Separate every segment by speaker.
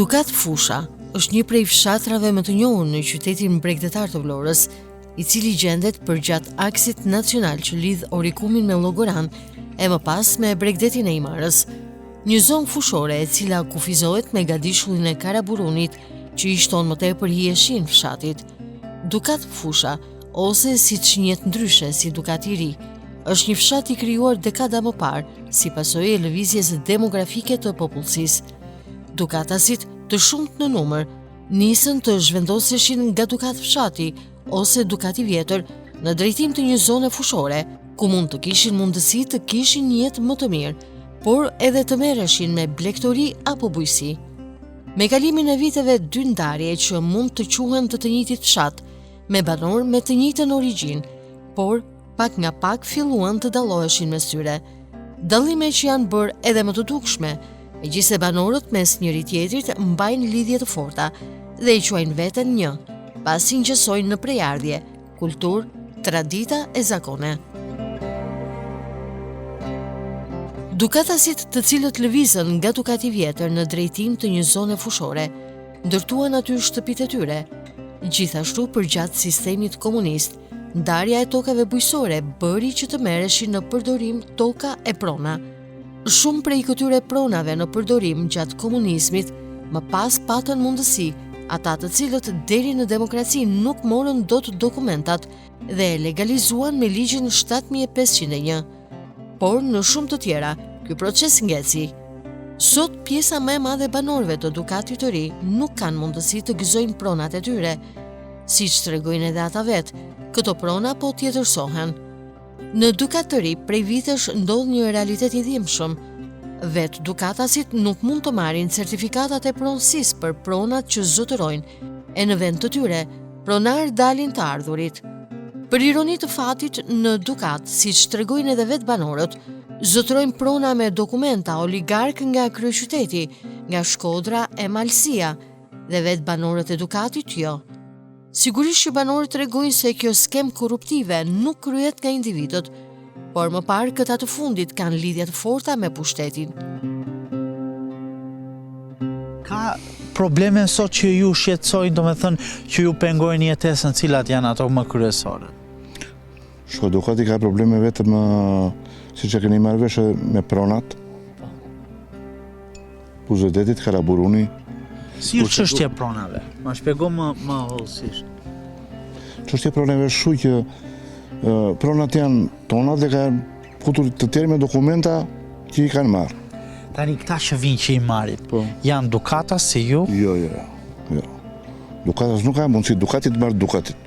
Speaker 1: Dukat Fusha është një prej fshatrave më të njohur në qytetin mbregdetar të Vlorës, i cili gjendet përgjatë aksit nacional që lidh Orikumin me Llogoran e më pas me Bregdetin e Imarës. Një zonë fushore e cila kufizohet me gadishullin e Karaburunit që i shton më tepër hijeshin fshatit. Dukat Fusha, ose siç njihet ndryshe si Dukat i Ri, është një fshat i krijuar dekada më parë si pasojë e lëvizjes demografike të popullsisë. Dukatasit të shumt në numër nisën të zhvendoseshin nga Dukat fshati ose Dukat i vjetër në drejtim të një zone fushore, ku mund të kishin mundësi të kishin një jetë më të mirë, por edhe të merreshin me blegtori apo bujësi. Me kalimin e viteve dy ndarje që mund të quhen të njëjtit fshat, me banor me të njëjtën origjinë, por pak nga pak filluan të dalloheshin mes tyre. Dallime që janë bërë edhe më të dukshme, megjithse banorët mes njëri tjetrit mbajnë lidhje të forta dhe i quajnë veten një, pasi ngjësojnë në prejardhje, kulturë, tradita e zakone. Dukatasit të cilët lëvizën nga Dukat i vjetër në drejtim të një zone fushore, ndërtuan aty shtëpitë e tyre. Gjithashtu përgjatë sistemit komunist, ndarja e tokave bujësore bëri që të merreshin në përdorim toka e prona. Shumë prej këtyre pronave në përdorim gjatë komunizmit më pas patën mundësi, ata të cilët deri në demokraci nuk morën dot dokumentat dhe e legalizuan me ligjin 7501. Por në shumë të tjera, ky proces ngeci. Sot pjesa më e madhe e banorëve të Dukatit të Ri nuk kanë mundësi të gëzojnë pronat e tyre. Siç tregojnë edhe ata vetë, këto prona po tjetërsohen. Në Dukat të Ri prej vitesh ndodh një realitet i dhimbshëm. Vetë dukatasit nuk mund të marrin certifikatat e pronësisë për pronat që zotërojnë, e në vend të tyre, pronar dalin të ardhurit. Për ironi të fatit, në Dukat, siç tregojnë edhe vetë banorët, zotërojnë prona me dokumenta oligark nga kryeqyteti, nga Shkodra e Malësia, dhe vetë banorët e Dukatit jo. Sigurisht që banorët tregojnë se kjo skem korruptive nuk kryhet nga individët, por më parë këta të fundit kanë lidhje të forta me pushtetin.
Speaker 2: Ka probleme sot që ju shqetësojnë, domethënë që ju pengojnë jetesën, cilat janë ato më kryesore?
Speaker 3: Shko, Dukati ka probleme vetëm siç e keni marrë vesh me pronat. Puzedetit, Karaburuni.
Speaker 2: Si është çështja e pronave? Ma shpjego më hollësisht.
Speaker 3: Çështja e pronave është shumë që pronat janë tona dhe kanë futur të tjerë me dokumenta që i kanë marrë.
Speaker 2: Tani këta që vinë që i marrit, janë Dukata si ju?
Speaker 3: Jo. Dukatas nuk ka mundësi, Dukati të marrë Dukatit.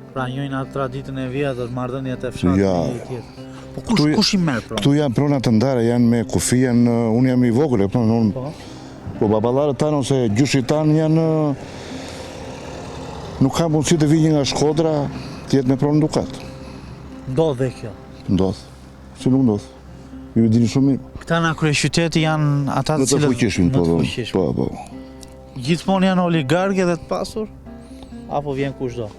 Speaker 2: Pra njojnë atë traditën e vjetër, marrëdhëniet e fshatit një tjetër. Po kush i merr pronat?
Speaker 3: Këtu janë pronat të ndara, janë me kufi, unë jam i vogël, po baballarët tanë ose gjyshit tanë janë nuk ka mundësi të vijë nga Shkodra të jetë me pronë Dukat.
Speaker 2: Ndodh dhe kjo?
Speaker 3: Ndodh. Si nuk ndodh. Ju e dini shumë mirë.
Speaker 2: Këta nga kryeqyteti janë ata të cilët
Speaker 3: në të fuqishmin, po.
Speaker 2: Gjithmonë janë oligarkë dhe të pasur? Apo vjen kushdo?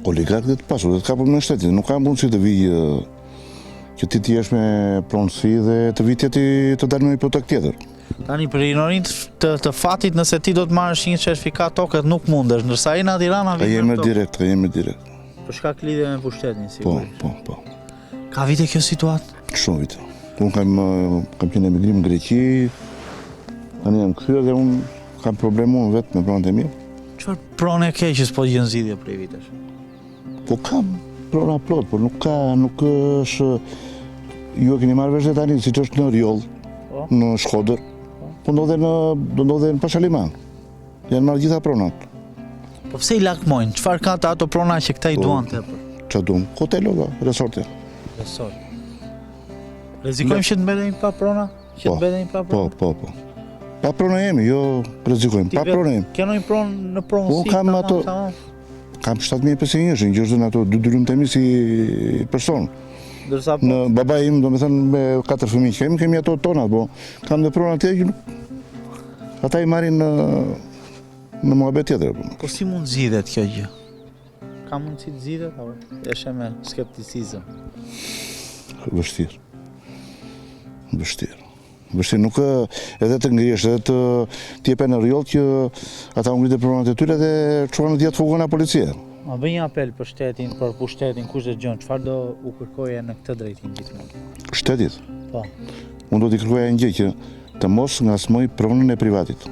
Speaker 3: Oligarkë dhe të pasur, dhe të kapur me shtetin. Nuk ka mundësi të vijë që ti jesh me pronësi dhe të vijë të dalë me një protek tjetër.
Speaker 2: Tani për ironinë të fatit, nëse ti do të marrësh një certifikat toket nuk mundesh, ndërsa ai në Tirana
Speaker 3: Ka jemi direkt.
Speaker 2: Për shkak lidhje me pushtetin, sigurisht.
Speaker 3: Po.
Speaker 2: Ka vite kjo situatë?
Speaker 3: Shumë vite. Unë kam qenë emigrim në Greqi, tani jam kthyer dhe unë kam probleme vetë me pronat e mia.
Speaker 2: Çfarë pronë ke që s'po gjën zgjidhje prej vitesh?
Speaker 3: Po kam prona plot, por nuk është ju e keni marrë vesh tani siç është në Rjoll, në Shkodër, po ndodhen në Pashaliman. Janë marrë gjitha pronat.
Speaker 2: Po pse i lakmojnë? Çfarë ka ato prona që këta i duan tepër?
Speaker 3: Çfarë duan? Hotelova, resorte.
Speaker 2: Resort. Rrezikojmë që të mbetemi pa prona? Po.
Speaker 3: Pa prona jemi, jo rrezikojmë. Pa prona jemi.
Speaker 2: Ke ndonjë pronë në pronësi?
Speaker 3: Kam 7500, gjërzën ato 2 lumtemi si person. Në baba im, domethënë me 4 fëmijë kemi ato tona, po kam dhe prona tjetër që ata i marrin në muhabet tjetër.
Speaker 2: Po si mund zgjidhet kjo gjë? Ka mundësi të zgjidhet apo është me skepticizëm?
Speaker 3: Vështirë. Vështirë, nuk edhe të ngrihesh, edhe të jepen në rjoll që ata ngritë pronat e tyre dhe çuan në 10 fugona policie.
Speaker 2: Ma bëj një apel për shtetin, për pushtetin, kush dhe gjën, çfarë do u kërkoje në këtë drejtim gjithmonë?
Speaker 3: Shtetit?
Speaker 2: Po.
Speaker 3: Unë do t'i kërkoja një gjë që të mos ngasmoj pronën e privatit.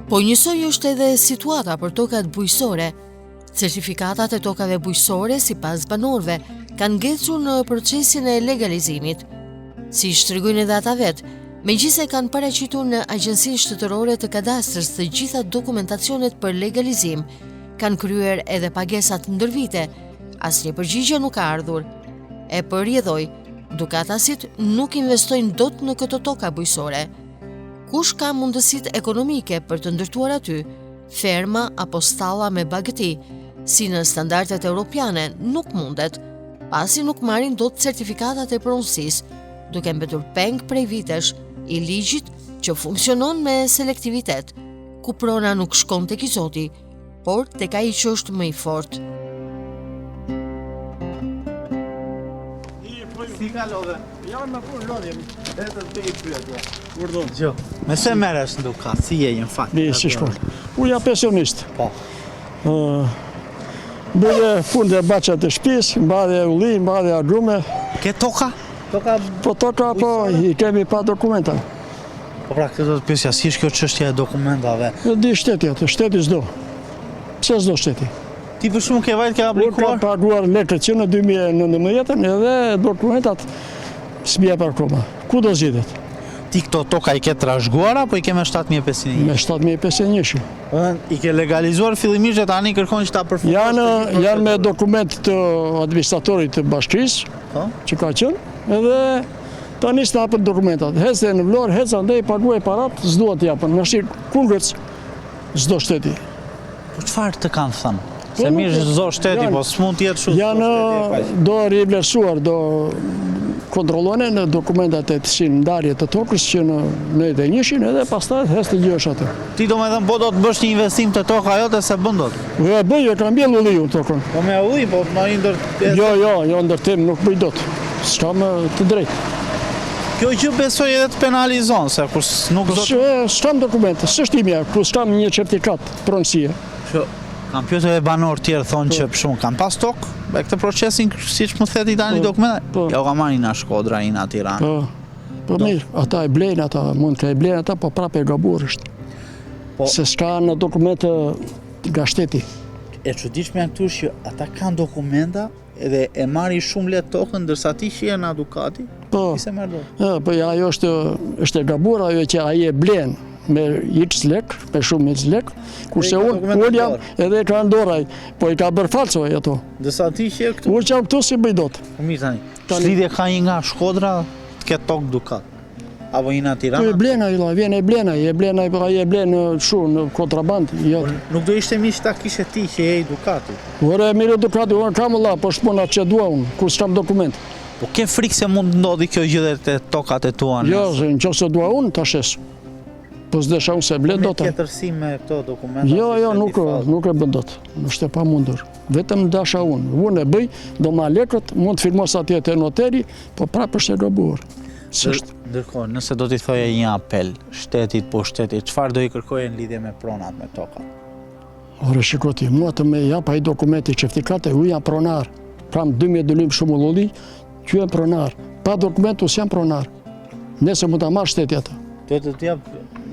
Speaker 1: Po njësoj është edhe situata për tokat bujqësore. Certifikatat e tokave bujqësore sipas banorëve kanë ngecur në procesin e legalizimit. Si shtrëgojnë edhe ata vetë, megjithëse kanë paraqitur në Agjencinë Shtetërore të Kadastrës të gjitha dokumentacionet për legalizim, kanë kryer edhe pagesat ndër vite, asnjë përgjigje nuk ka ardhur. E përrjedhoj, gjykatasit nuk investojnë dot në këto toka bujqësore. Kush ka mundësitë ekonomike për të ndërtuar aty, ferma apo stalla me bagëti, si në standardet europiane, nuk mundet, pasi nuk marrin dot certifikatat e pronësisë, duke mbetur peng prej vitesh i ligjit që funksionon me selektivitet, ku prona nuk shkon tek i Zoti, por tek ai që është më i fortë.
Speaker 2: Si ka lodhe?
Speaker 4: Janë me punë lodhjem.
Speaker 2: Vetëm të i pyetje.
Speaker 4: Urdhon.
Speaker 2: Gjo, me se merresh në dukat, si je në fakt?
Speaker 4: Mi si shkon. Unë jam pensionist.
Speaker 2: Po.
Speaker 4: Bëje punë dhe baçat e shtëpisë, mbadhja e ulli, mbadhja e agrume.
Speaker 2: Ke toka? Toka,
Speaker 4: Po toka po i kemi pa dokumenta.
Speaker 2: po pra këtë do të pyesja, si është kjo çështja e dokumentave?
Speaker 4: Në di shteti atë, shteti s'do. Pse s'do shteti?
Speaker 2: Ti për shumë ke vajt ke
Speaker 4: Unë kam
Speaker 2: aplikuar?
Speaker 4: paguar lekët që në 2019 edhe dokumentat s'mja për koma. Ku do zgjidhet?
Speaker 2: Ti këto toka i ke trashëguar apo i ke me 7501?
Speaker 4: Me 7501.
Speaker 2: I ke legalizuar fillimisht e tani kërkon që ta përfundosh?
Speaker 4: Janë me dokument të administratorit të bashkisë,
Speaker 2: Po?
Speaker 4: që ka qenë, edhe tani s'ta hapën dokumentat. Hecë në Vlorë, hecë andej, paguaj parat, s'duhet t'japën. Në shqip, kungërc, s'do shteti.
Speaker 2: Po çfarë të kanë thënë?
Speaker 4: Po,
Speaker 2: Se
Speaker 4: nuk
Speaker 2: mirë
Speaker 4: e-
Speaker 2: zdo shteti,
Speaker 4: janë-
Speaker 2: po s'mund t'jetë shumë.
Speaker 4: Janë do rivlerësuar, do kontrollone në dokumentat e të si ndarje të tokës që në e njëshin edhe pastaj hecë të gjësh atë.
Speaker 2: Ti do me thënë po do të bësh një investim të toka jote se bën dot.
Speaker 4: Dhe bëj, e kam bjell ulliju tokën.
Speaker 2: Po me ulli, po ma i ndër...
Speaker 4: Jo, ndërtim nuk bëj dot. S'kam të drejtë.
Speaker 2: Kjo gjë besoj edhe të penalizon, se kur nuk do të...
Speaker 4: S'kam dokumente, s'është imja, ku s'kam një certifikat pronësie.
Speaker 2: Që kam pyetur edhe banor tjerë thonë që për shumë kam pas tokë, me këtë procesin siç më theti tani
Speaker 4: Po,
Speaker 2: dokumentat.
Speaker 4: po.
Speaker 2: Jo ka marrin na Shkodra, ina Tiranë.
Speaker 4: Po mirë, ata e blejnë, ata mund të e blejnë ata, po prapë e gabuar është.
Speaker 2: Po.
Speaker 4: Se s'ka në dokumente nga shteti.
Speaker 2: E çuditshme janë këtu që ata kanë dokumenta edhe e marrin shumë lehtë tokën, ndërsa ti që je në adukati,
Speaker 4: Po,
Speaker 2: ti se merr dorë.
Speaker 4: po ajo është e gabuar, ajo që ai e blen me x lek, me shumë x lek, kurse
Speaker 2: ka
Speaker 4: unë
Speaker 2: dokumentat
Speaker 4: jam
Speaker 2: dorë.
Speaker 4: edhe ka në doraj, po i ka bërë falsoj ato.
Speaker 2: Ndërsa ti që je këtu,
Speaker 4: Unë që jam këtu si bëj dot.
Speaker 2: po mirë tani.
Speaker 4: Tani-
Speaker 2: Lidhje ka një nga Shkodra të ketë tokë Dukat. Apo ina
Speaker 4: Po e
Speaker 2: Tirana.
Speaker 4: blen ai, vjen e blen ai, e blen shumë në kontraband. Jo.
Speaker 2: Nuk do ishte mish ta kishe ti që je i Dukati.
Speaker 4: Ora mirë Dukati, unë kam valla, po shpona që dua unë, kur s'kam dokument.
Speaker 2: Po ke frikë se mund të ndodhi kjo gjë dhe te tokat e tua?
Speaker 4: Jo, se nëse dua unë ta shes. Po s'desha unë se ble
Speaker 2: Me
Speaker 4: dot.
Speaker 2: tjetërsi me këto dokumenta?
Speaker 4: Jo,
Speaker 2: si
Speaker 4: jo,
Speaker 2: certifikat.
Speaker 4: nuk e bën dot. Është e pamundur. Vetëm dasha unë. Unë e bëj, do ma lekët, mund të firmos atje te noteri, po prapë është e gabuar. S'është.
Speaker 2: Ndërkohë, nëse do t'i thoje një apel shtetit po shtetit, çfarë do i kërkoje në lidhje me pronat me tokat?
Speaker 4: Ore shikoti, mua të me jap ai dokumenti certifikate, unë jam pronar. Kam 12 dëlim shumë ulli, që jam pronar. Pa dokumentu s'jam pronar. Nëse mund ta marr shteti atë.
Speaker 2: Do të t'jap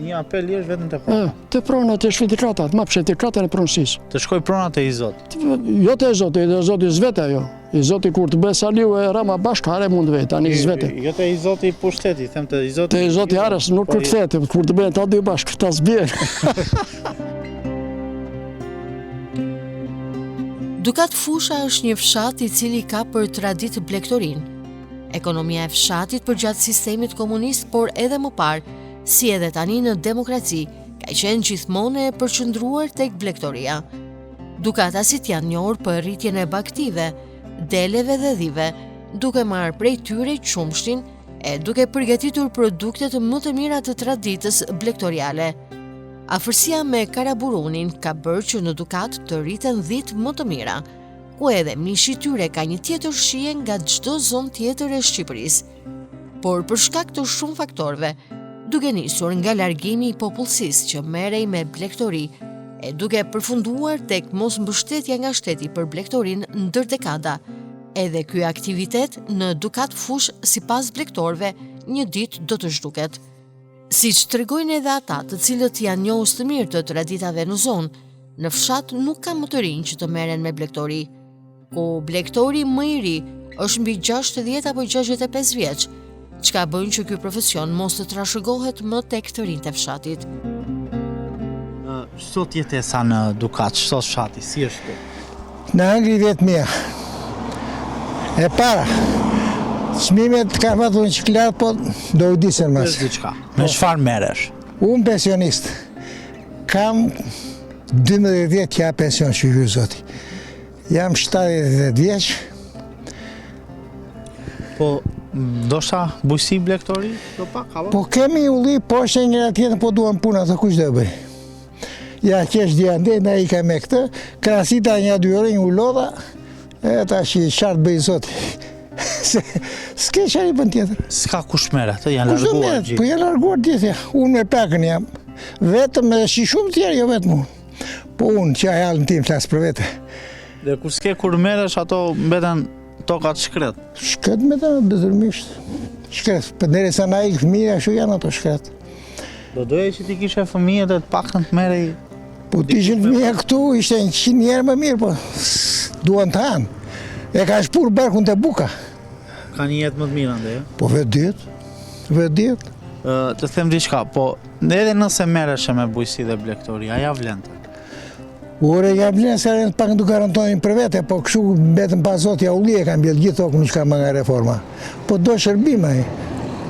Speaker 2: një apel jeshtë vetëm të pronat.
Speaker 4: Të pronat e certifikatat, ma certifikatën e pronësisë.
Speaker 2: Të shkoj pronat e i Zot.
Speaker 4: Jo të e Zoti, e Zoti zvete ajo. I Zoti kur të bëhe saliu e rama bashkë, hare mund vetë, tani zvete.
Speaker 2: Jo të i Zoti po shteti, them të i Zoti.
Speaker 4: Të i Zoti Ares nuk
Speaker 2: Po,
Speaker 4: kur të fete, kur të bëhen ta dy bashkë, ta zbjen.
Speaker 1: Dukat Fusha është një fshat i cili ka për traditë blegtorin. Ekonomia e fshatit përgjatë sistemit komunist, por edhe më parë, si edhe tani në demokraci, ka qenë gjithmonë e përqendruar tek blegtoria. Dukatasit janë njohur për rritjen e bagëtive, deleve dhe dhive, duke marrë prej tyre qumshtin e duke përgatitur produktet më të mira të traditës blegtoriale. Afërsia me Karaburunin ka bërë që në Dukat të rriten 10 më të mira, ku edhe mishi i tyre ka një tjetër shije nga çdo zonë tjetër e Shqipërisë. Por për shkak të shumë faktorëve, duke nisur nga largimi i popullsisë që merrej me blegtori e duke përfunduar tek mosmbështetja nga shteti për blegtorinë ndër dekada, edhe ky aktivitet në Dukat Fush sipas blegtorëve një ditë do të zhduket. Siç tregojnë edhe ata të cilët janë njohës të mirë të traditave në zonë, në fshat nuk ka më të rinj që të merren me blegtori, ku blegtori më i ri është mbi 60 apo 65 vjeç, çka bën që ky profesion mos të trashëgohet më tek të rinjtë e fshatit.
Speaker 2: Sot jetesa në Dukat, sot fshati, si është këtu?
Speaker 5: Në Angli 10.000. E para, çmimet ka patur një çiklar, po do u disen mas.
Speaker 2: Është diçka. Me çfarë merresh?
Speaker 5: Unë pensionist. Kam 12 vjet që jam pension që ju zoti. Jam 70 vjeç.
Speaker 2: Po, ndoshta bujësi blegtori do pak apo?
Speaker 5: Po kemi ulli poshtë njëra tjetër, po duam puna të kush do bëj. Ja qesh dia ndë, na i ka me këtë, krasita një 2 orë, një ulodha, e tash i qartë bëj zoti. S'ke qari bën tjetër.
Speaker 2: S'ka kush merret, janë
Speaker 5: Kush do
Speaker 2: larguar
Speaker 5: merret?
Speaker 2: gjithë.
Speaker 5: Po janë larguar gjithë. Unë me pakën jam. Vetëm edhe shi shumë tjerë, jo vetëm unë. Po unë që ajallën tim flas për vete.
Speaker 2: Dhe kur s'ke kur merresh ato mbeten tokat shkret.
Speaker 5: Shkret me të dëtërmisht. Shkret. Për derisa na ik fëmijë, ashtu janë ato shkret.
Speaker 2: Do doje që ti kishe fëmijë dhe të paktën të merrej.
Speaker 5: Po të ishin fëmija këtu, ishte 100 njerë më mirë, po duan të hanë. E ka shpur barkun të buka.
Speaker 2: Ka një jetë më të mirë ande, ja?
Speaker 5: Po vetë ditë.
Speaker 2: Të them diçka, po edhe nëse merresh me bujësi dhe blegtori, a ja vlen të?
Speaker 5: Ore, ja vlen se rend pak du garantonin për vete, po kështu betën pa zotja ulli e ka mbjell gjithë tokën që ka më nga reforma. Po do shërbim ai.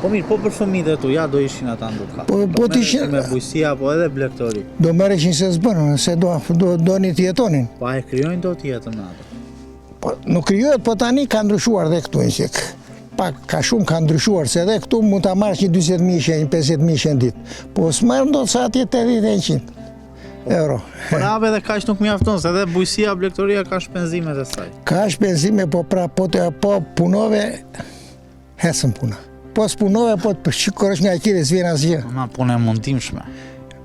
Speaker 2: Po mirë, po për fëmijët e tu, ja do ishin ata në Dukat.
Speaker 5: Po t'ishin
Speaker 2: me bujësi apo edhe blegtori.
Speaker 5: do merreshin se s'bën, se do një të jetonin.
Speaker 2: Po a e krijojnë do të jetën me ato.
Speaker 5: Po nuk krijohet, po tani ka ndryshuar dhe këtu një qik. Pak ka shumë ka ndryshuar, se edhe këtu mund ta marrësh një 40.000 shenjë, 50.000 ditë. Po s'marr ndot sa atje 80-100 euro.
Speaker 2: Po rave dhe kaq nuk mjafton, se edhe bujësia, blegtoria ka shpenzimet e saj.
Speaker 5: Ka shpenzime, po pra po punove hesën puna. Po s'punove, po të shikoresh nga akire s'vjen asgjë.
Speaker 2: Ma punë e mundimshme.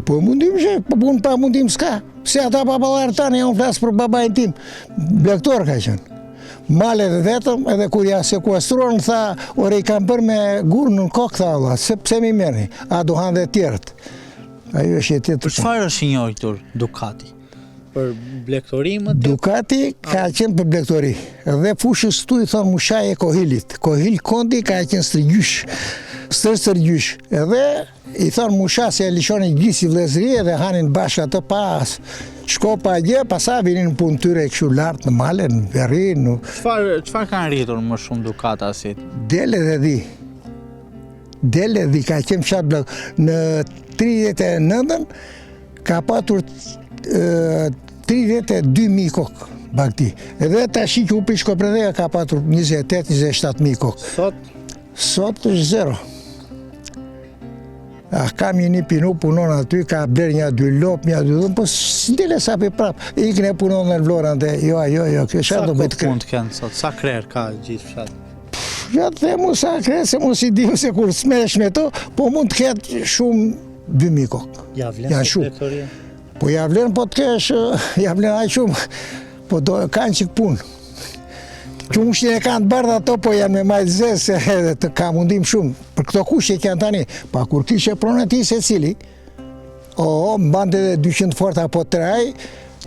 Speaker 5: Po mundim që, po punë pa mundim s'ka. Se ata baballarë tanë, unë flasë për babajnë tim. Blegtor ka qenë. Malet vetëm, edhe kur ja sekuestruan, tha, ore i kam bërë me gurë në kokë, tha Allah, pse mi merrni, a do hanë dhe tjerët. Ajo është jetë
Speaker 2: Për çfarë është i njohur Dukati? Për blegtorimë?
Speaker 5: Dukati ka qenë për blegtori. Dhe fushës tu i thonë mushaje Kohilit. Kohil Kondi ka qenë stërgjysh. Edhe i thonë musha se e lishonin gjisi vlezëri dhe hanin bashkë atë pas. Shko pa gjë, pasa vinin punë tyre kështu lartë në male, në veri, në...
Speaker 2: Çfarë kanë rritur më shumë Dukata si?
Speaker 5: Dele dhe di ka qenë fshat blok. Në 39-ën ka patur 32.000 kokë bakti. Edhe tashi që u pi Shkopredheja ka patur 28-27.000 kokë. Sot është zero. Kam një pinu punon aty, ka bler një 2 lop, një 2 dhëmë, po s'dile sa për prapë. Ikën e punon në Vlorën dhe jo, kjo shatë do bëjtë
Speaker 2: Sa kokë mund të kenë sot? Sa krerë ka gjithë fshatë?
Speaker 5: Ja të themu sa krerë, se mos i dim se kur s'meresh me to, po mund të ketë shumë 2.000 kokë.
Speaker 2: Ja vlen se blegtoria?
Speaker 5: Po ja vlen, po të kesh, ja vlen aq shumë, po do kanë qik punë. Qumshin e kanë të bardha ato, po janë me majtë zezë, se të ka mundim shumë. Për këto kushe që janë tani, pa kur kishe pronë ti se cili, mbante dhe 200 forta apo 3,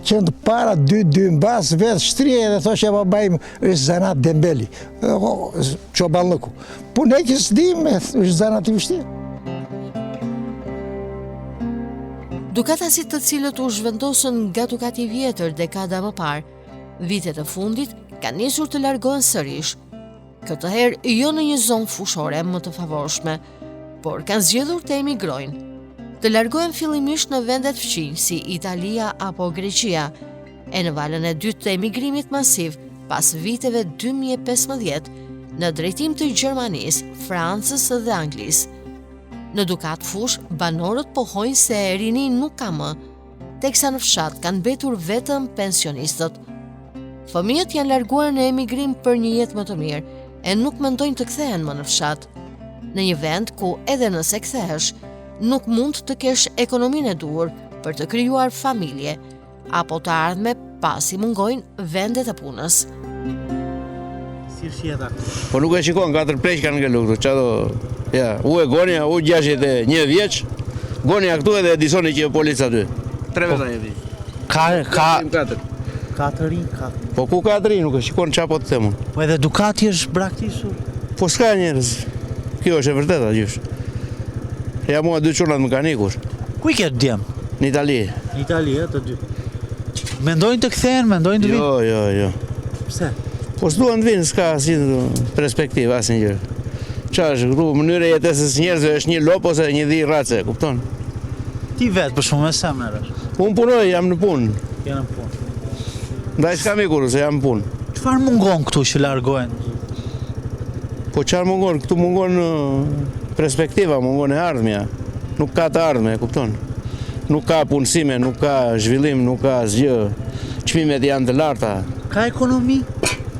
Speaker 5: qëndë para 2 mbas, vetë shtrije dhe thoshe babajmë, është Zanat Dembeli, Qoballuku. Po ne që s'dim, është Zanat i vështirë.
Speaker 1: Dukatasit të cilët u zhvendosën nga Dukati vjetër dekada më parë, vitet e fundit kanë nisur të largohen sërish. Këtë herë jo në një zonë fushore më të favorshme, por kanë zgjedhur të emigrojnë. Të largohen fillimisht në vendet fqinj si Italia apo Greqia, e në valën e dytë të emigrimit masiv pas viteve 2015 në drejtim të Gjermanisë, Francës dhe Anglisë. Në Dukat Fush, banorët pohojnë se rinin nuk ka më, teksa në fshat kanë mbetur vetëm pensionistët. Fëmijët janë larguar në emigrim për një jetë më të mirë e nuk mendojnë të kthehen më në fshat. Në një vend ku edhe nëse kthehesh, nuk mund të kesh ekonominë e duhur për të krijuar familje apo të ardhme pasi mungojnë vendet e punës.
Speaker 2: Si shjeta?
Speaker 6: Po nuk e shikon, 4 pleq kanë ngellu këtu, çado. Ja, u e gonja, u 61 vjeç. Gonja këtu edhe disoni që polica aty. 3 veta jemi.
Speaker 2: Ka
Speaker 6: 4.
Speaker 2: 4 rinj, 4.
Speaker 6: Po ku 4 rinj, nuk e shikon çapo të themun.
Speaker 2: Po edhe Dukati është braktisur.
Speaker 6: Po s'ka njerëz. Kjo është e vërteta gjysh. Ja mua 2 çunat mekanikur
Speaker 2: Ku i ke djem?
Speaker 6: në Itali.
Speaker 2: Në Itali, të dy. Mendojnë të kthehen, mendojnë të vinë?
Speaker 6: Jo.
Speaker 2: Pse?
Speaker 6: Po s'duan të vinë, s'ka asnjë perspektivë, asnjë gjë. Çfarë është këtu mënyra e jetesës njerëzve është një lop ose një dhi race, kupton?
Speaker 2: Ti vetë për shumë me sa merresh?
Speaker 6: Unë punoj, jam në punë.
Speaker 2: Janë në punë.
Speaker 6: Ndaj s'kam ikur se jam në punë.
Speaker 2: Çfarë mungon këtu që largohen?
Speaker 6: Po çfarë mungon? Këtu mungon perspektiva, mungon e ardhmja. Nuk ka të ardhme, kupton? Nuk ka punësime, nuk ka zhvillim, nuk ka asgjë. Çmimet janë të larta.
Speaker 2: Ka ekonomi?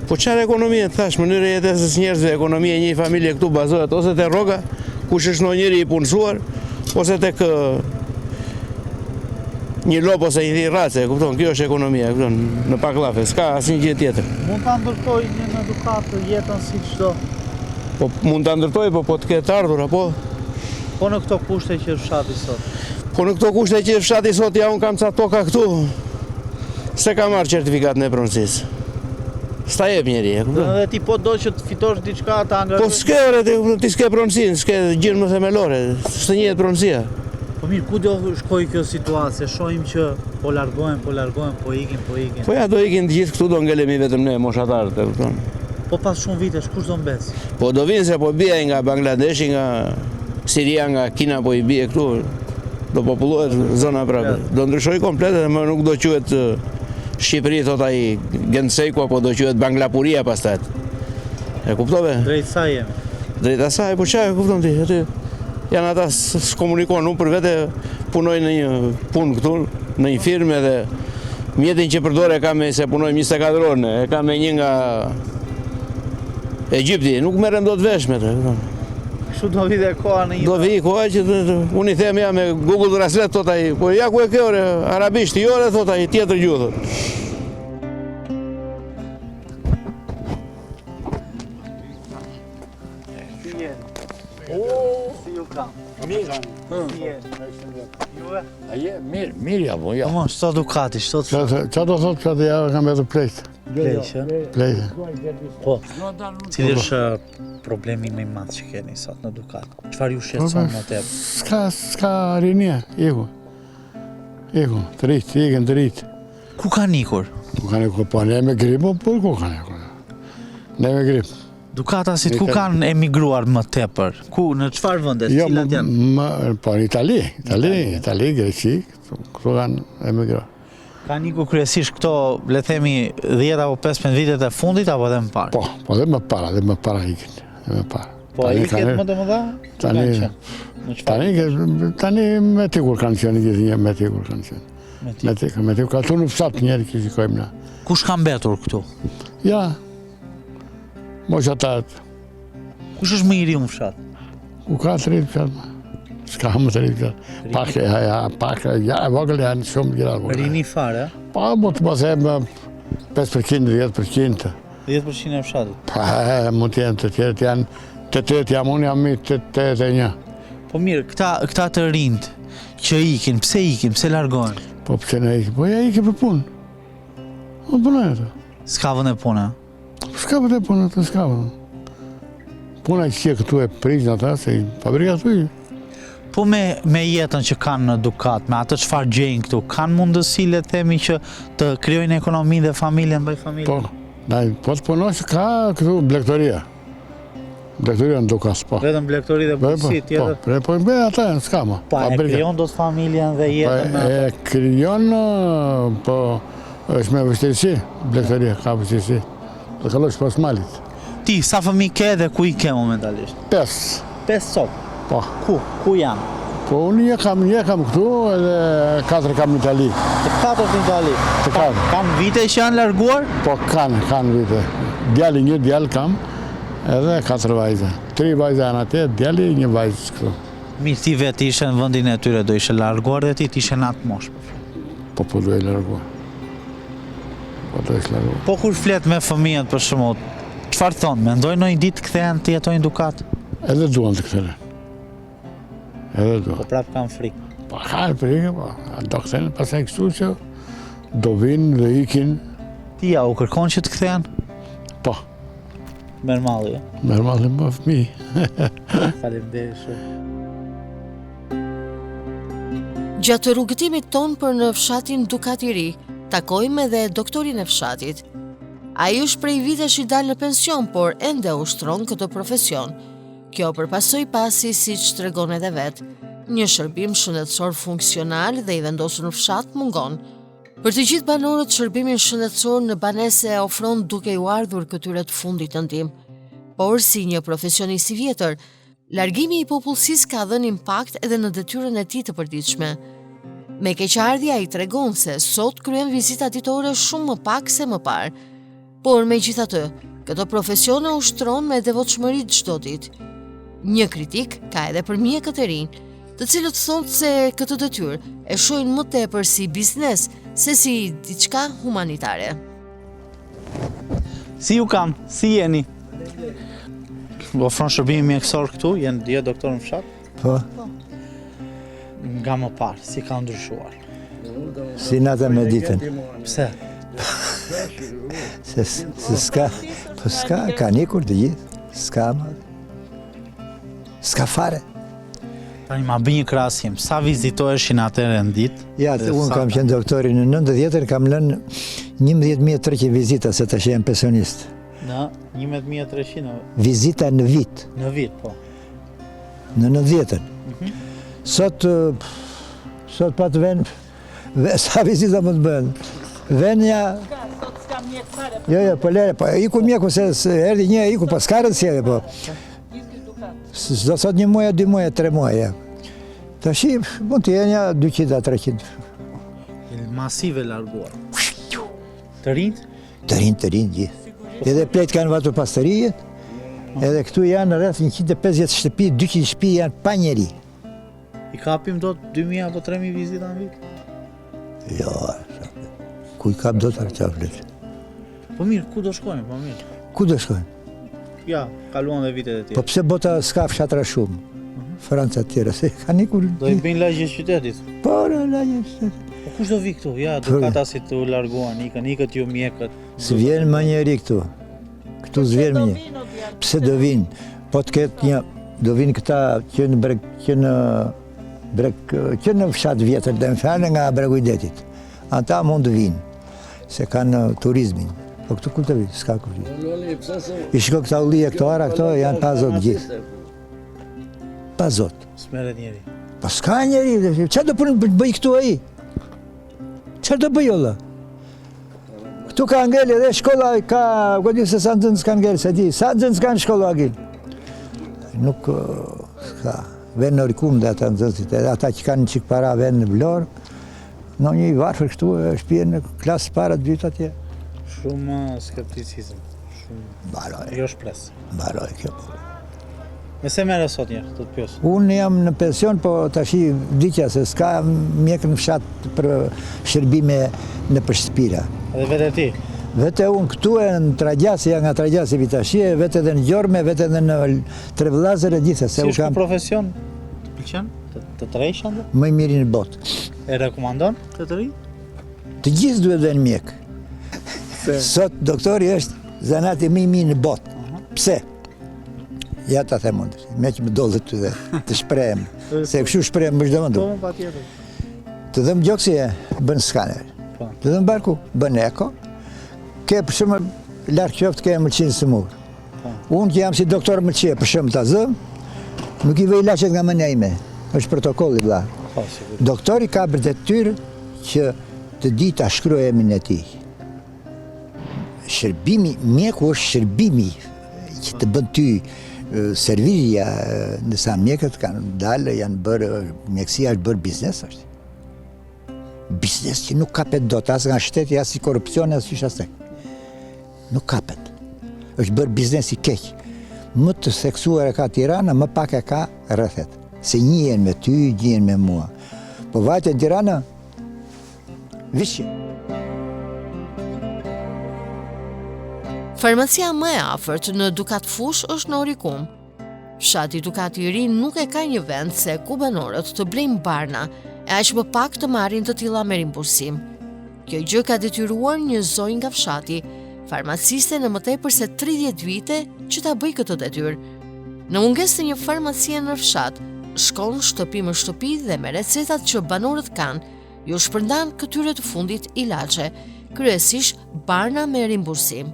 Speaker 6: Po çfarë ekonomie thash, mënyra e jetesës njerëzve, ekonomia e një familje këtu bazohet ose te rroga, kush është në njëri i punësuar, ose tek një lop ose një dhi race, kupton? Kjo është ekonomia, kupton? Në paklafe, s'ka asnjë gjë tjetër.
Speaker 2: Mund ta ndërtoj një Dukat jetën si çdo.
Speaker 6: Po mund ta ndërtoj, po të ketë ardhur apo?
Speaker 2: Po në këto kushte që fshati sot.
Speaker 6: Po në këto kushte që fshati sot, ja unë kam ca toka këtu, se kam marrë certifikatën e pronësisë. S'ta jep njeri, e kupton?
Speaker 2: Edhe ti po do që të fitosh diçka të angazhosh.
Speaker 6: Po s'ke ti s'ke pronësinë, s'ke gjën më themelore, s'të njihet pronësia.
Speaker 2: Po mirë, ku do shkoj kjo situatë? Shohim që po largohen, po ikin.
Speaker 6: Po ja do ikin të gjithë këtu, do ngelemi vetëm ne moshatarët, e kupton?
Speaker 2: Po pas shumë vitesh, kush do mbes?
Speaker 6: Po do vinë se po bie nga Bangladeshi, nga Siria, nga Kina po i bie këtu. Do popullohet zona prapë. Do ndryshoj komplet dhe më nuk do quhet Shqipëri, thot ai Gensejku, apo do quhet Banglapuria pastaj. E kuptove?
Speaker 2: Drejt sa jemi?
Speaker 6: Drejt asaj, po çfarë e kupton ti? Aty janë ata s'komunikojnë, unë për vete punoj në një punë këtu, në një firmë edhe mjetin që përdore kam se punoj 24 orë, e kam një nga Egjipti, nuk merrem dot vesh me të.
Speaker 2: Kështu do vi dhe koha në një.
Speaker 6: Do vi koha që unë i them ja me Google Translate thot ai, po ja ku e ke ore arabisht, jo ore thot ai, tjetër gjuhë thot.
Speaker 2: Si ju kam?
Speaker 7: Mirë. Mirë ja, po ja.
Speaker 2: Po, çto Dukati, çto
Speaker 4: Qa do thot që ja kam edhe plejtë?
Speaker 2: Pleqë.
Speaker 4: Plejtë.
Speaker 2: Po. Cili është problemi më i madh që keni sot në Dukat? Çfarë ju shqetëson më tepër?
Speaker 4: Ska rinia, iku. Ikën të rritë.
Speaker 2: Ku kanë ikur?
Speaker 4: Ku kanë ikur, po ne me grip, po ku kanë ikur? Ne me grip.
Speaker 2: Dukatasit ku kanë emigruar më tepër? Ku, në çfarë vende?
Speaker 4: Jo,
Speaker 2: Cilat janë?
Speaker 4: po në Itali, Greqi, këtu kanë emigruar.
Speaker 2: Kanë ikur kryesisht këto, le themi 10 apo 15 vitet e fundit apo edhe më parë?
Speaker 4: Po dhe më para ikin.
Speaker 2: Po ai iket më të mëdha?
Speaker 4: Tani me tikur kanë qenë gjithë një, me tikur kanë qenë. Me tikur, ka të në fsat njerë që shikojmë na.
Speaker 2: Kush ka mbetur këtu?
Speaker 4: Ja, moshatat.
Speaker 2: Kush është më i ri në fshat?
Speaker 4: Ku ka 30 fshat? S'ka më 30 fshat. Pak, ja, e vogël janë shumë gjëra.
Speaker 2: Rini fare?
Speaker 4: Pa, më të mos e më 5%, 10%.
Speaker 2: 10% e fshatit?
Speaker 4: Pa, mund të jenë të tjerët janë, të tërët jam unë jam i të 81.
Speaker 2: Po mirë, këta të rinjt që ikin, pse largohen?
Speaker 4: Po pse në ikin? Po ja ikin për punë. Po punoj ato.
Speaker 2: S'ka vënë e puna?
Speaker 4: S'ka vënë e punë ato, s'ka vënë. Puna që këtu e prishin ata, se fabrika këtu i.
Speaker 2: Po me jetën që kanë në Dukat, me atë çfarë gjejnë këtu, kanë mundësi le themi që të krijojnë ekonominë dhe familjen mbaj familjen?
Speaker 4: Po të punosh ka këtu blegtoria. Blegtoria në Dukas, po.
Speaker 2: Vetëm blegtori dhe bujqësi tjetër?
Speaker 4: Po me ata, s'ka ma.
Speaker 2: Pa e krijon do të familjen dhe jetën me ata?
Speaker 4: E krijon, po është me vështirësi, blegtoria ka vështirësi. Të kallosh pas malit.
Speaker 2: Ti, sa fëmijë ke dhe ku i ke momentalisht?
Speaker 4: 5.
Speaker 2: 5 sot?
Speaker 4: Po.
Speaker 2: Ku janë?
Speaker 7: Po unë një kam këtu edhe 4 kam në Itali.
Speaker 2: Të 4 në Itali.
Speaker 7: Të 4.
Speaker 2: Kanë vite që janë larguar?
Speaker 7: Po kanë vite. Një djalë kam edhe 4 vajza. 3 vajza janë atje, djali një vajzë këtu.
Speaker 2: Mirë, ti vetë ishe në vendin e tyre, do ishe larguar dhe ti ishe në atë moshë.
Speaker 7: Po do e larguar.
Speaker 2: Po kur flet me fëmijët për shembull, çfarë thonë? Mendojnë ndonjë ditë kthehen të jetojnë dukat?
Speaker 7: Edhe duan të kthehen. Edhe duan.
Speaker 2: Po prapë kanë frikë.
Speaker 7: Po kanë frikë, po. Do kthehen pastaj kështu që do vinë dhe ikin.
Speaker 2: Ti ja u kërkon që të kthehen?
Speaker 7: Po.
Speaker 2: Merr malli.
Speaker 7: Merr malli më fëmijë.
Speaker 2: Faleminderit shumë.
Speaker 1: Gjatë rrugëtimit ton për në fshatin Dukat i Ri, takojmë edhe doktorin e fshatit. Ai është prej vitesh i dalë në pension, por ende ushtron këtë profesion. Kjo përpasoi pasi, siç tregon edhe vet, një shërbim shëndetësor funksional dhe i vendosur në fshat mungon. Për të gjithë banorët, shërbimin shëndetësor në banese e ofron duke u ardhur këtyre të fundit të ndihmë. Por si një profesionist i vjetër, largimi i popullsisë ka dhënë impakt edhe në detyrën e tij të përditshme. Me keqardhje ai tregon se sot kryen vizita ditore shumë më pak se më parë. Por megjithatë, këtë profesion e ushtron me devotshmëri çdo ditë. Një kritik ka edhe për mjekët e rinj, të cilët thonë se këtë detyrë e shohin më tepër si biznes se si diçka humanitare.
Speaker 2: Si ju kam? Si jeni? Ofron shërbimi mjekësor këtu? Jenë doktor në fshat?
Speaker 5: Po,
Speaker 2: Nga më parë, si ka ndryshuar?
Speaker 5: si natën me ditën.
Speaker 2: Pse?
Speaker 5: Se s'ka, po s'ka, ka nikur të gjithë. S'ka fare.
Speaker 2: Tani ma bëj një krahasim. Sa vizitoheshin atëherë në ditë?
Speaker 5: Ja, unë kam qenë doktori në 90-ën, kam lënë 11.300 vizita, se tash jam pensionist.
Speaker 2: Në 11.300
Speaker 5: Vizita në vit,
Speaker 2: në vit, po.
Speaker 5: në 90-ën. Sot pa të ven, sa vizita më të bëhen? Venja... Jo, po lere, po iku mjeku se erdi një, iku po s'ka rëndësjeve, po. Sot një muaj, 2 muaj, 3 muaj, ja. Tashi, mund të jenja 200-300.
Speaker 2: Masive larguar. Të rinjt?
Speaker 5: Të rinjt, gjithë. Edhe plejt kanë vatur pastorijet, edhe këtu janë rreth 150 shtëpi, 200 shtëpi janë pa njeri.
Speaker 2: I kapim do të 2.000 apo 3.000 vizita në vit?
Speaker 5: Jo, ku i kap do të arqaflet.
Speaker 2: Po mirë, ku do shkojmë, po mirë?
Speaker 5: Ku do shkojnë?
Speaker 2: Ja, kaluan dhe vitet e tjera.
Speaker 5: Po pse bota s'ka fshatra shumë? Franca tjera, se ka nikur...
Speaker 2: Do i bëjnë lagje qytetit.
Speaker 5: Po, lagje qytetit.
Speaker 2: Po kush do vi këtu? Ja, dukatasit të larguan, ikët ju mjekët.
Speaker 5: S'vjen më njeri këtu. Këtu s'vjen më njeri. Pse do vinë? Po të ketë një... Do vinë këta që në breg... që në fshat vjetër dhe më fjallë nga bregu i detit. Ata mund të vinë, se kanë turizmin. Po këtu ku të vinë, s'ka ku vinë. I shko këta ullije këto ara, këto janë pa zot gjithë. Pa zot.
Speaker 2: Smeret njeri.
Speaker 5: Po s'ka njeri, që do punë bëj këtu aji? Që do bëj olla? Këtu ka ngeli edhe shkolla, ka, godin se sa nëzënës ka ngeli, se di, sa nëzënës ka në shkolla agil. Nuk s'ka. Venë në rikum dhe ata nëzënësit, edhe ata që kanë qikë para venë në vlorë, në një i varfër këtu, shpje në klasë para të dytë atje.
Speaker 2: Shumë skepticizm, shumë...
Speaker 5: Baroj.
Speaker 2: Jo shpres.
Speaker 5: Baroj kjo.
Speaker 2: Me se mere sot njërë, të të pjosë?
Speaker 5: Unë jam në pension, po tashi diqja se s'ka mjekë në fshat për shërbime në përshtëpira.
Speaker 2: Edhe vete ti?
Speaker 5: Vete unë këtu e në Tragjasi, ja nga Tragjasi Vitashie, vete edhe në Gjorme, vete edhe në Trevllazër e gjitha.
Speaker 2: Si është ku profesion? Të pëlqen? Të trejshën dhe?
Speaker 5: Më i miri në botë.
Speaker 2: E rekomandon të të ri?
Speaker 5: Të gjithë duhet dhe në mjekë. Sot doktori është zanati më i mirë në botë. Pse? Ja ta them unë, me që më dollë të dhe, të shprehem. Se kështu shprehem më shdo më du.
Speaker 2: Po, pa tjetër.
Speaker 5: Të dhëm gjokësi e bën skaner. Të dhëm barku, bën eko. Ke për shumë larkë qoftë ke mëlqinë së murë. Unë që jam si doktor mëlqie për shumë të zëm, nuk i vej lachet nga mënja ime. është protokolli vlla. Doktori ka për detyrë që të di ta shkruaj emrin e tij. Shërbimi, mjeku është shërbimi që të bën ty
Speaker 8: Serviria, nësa mjekët kanë dalë, janë bërë, mjekësia është bërë biznes është. Biznes që nuk kapet dot, as nga shteti, as i korupcioni, as ish astek. Nuk kapet. Është bërë biznes i keq. Më të theksuar e ka Tirana, më pak e ka rrethet. Se njihen me ty, njihen me mua. Po vajte në Tirana, vishje.
Speaker 1: Farmacia më e afërt në Dukat Fush është në Orikum. Fshati Dukat i ri nuk e ka një vend se ku banorët të blejnë barna e aq më pak të marrin të tilla me rimbursim. Kjo gjë ka detyruar një zonjë nga fshati, farmaciste në më tepër se 30 vite, që ta bëj këtë detyrë. Në mungesë të një farmacie në fshat, shkon shtëpi më shtëpi dhe me recetat që banorët kanë, ju shpërndan këtyre të fundit ilaçe, kryesisht barna me rimbursim.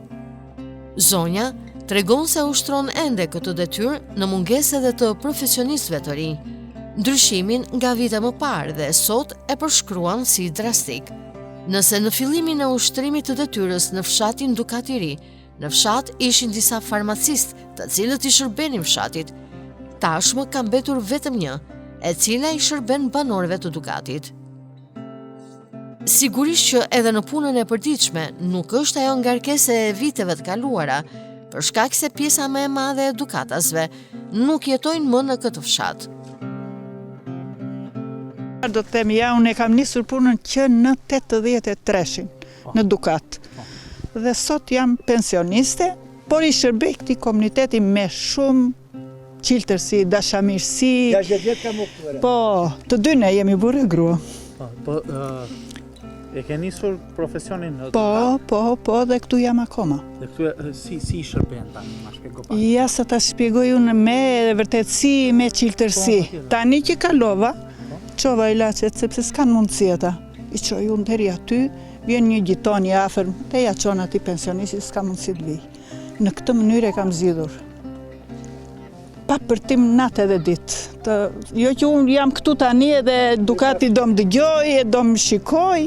Speaker 1: Zonja tregon se ushtron ende këtë detyrë në mungesë edhe të profesionistëve të rinj. Ndryshimin nga vite më parë dhe sot e përshkruan si drastik. Nëse në fillimin e ushtrimit të detyrës në fshatin Dukat i ri, në fshat ishin disa farmacistë të cilët i shërbenin fshatit, tashmë ka mbetur vetëm një, e cila i shërben banorëve të Dukatit. Sigurisht që edhe në punën e përditshme nuk është ajo ngarkesë e viteve të kaluara, për shkak se pjesa më e madhe e Dukatasve nuk jetojnë më në këtë fshat.
Speaker 9: Do të them, ja, unë e kam nisur punën që në 83-shin në Dukat. Dhe sot jam pensioniste, por i shërbej këtij komuniteti me shumë qiltërsi, dashamirësi.
Speaker 2: 60 vjet kam u këtyre.
Speaker 9: Po, të dy ne jemi burrë e grua.
Speaker 2: Po, e ke nisur profesionin në
Speaker 9: Po, dhe këtu jam akoma.
Speaker 2: Dhe këtu si i shërben tani, ma shpjego pak.
Speaker 9: Ja, sa ta shpjegoj unë me vërtetësi, me qiltërsi. Tani që kalova, qova ilaçet sepse s'kan mundësi ata. I qoj unë deri aty, vjen një gjitoni afër, te ja çon atij pensionisti, s'ka mundësi të vij. Në këtë mënyrë e kam zgjidhur. Pa përtim natë edhe ditë. Jo që unë jam këtu tani edhe Dukati do më dëgjoj, do më shikoj,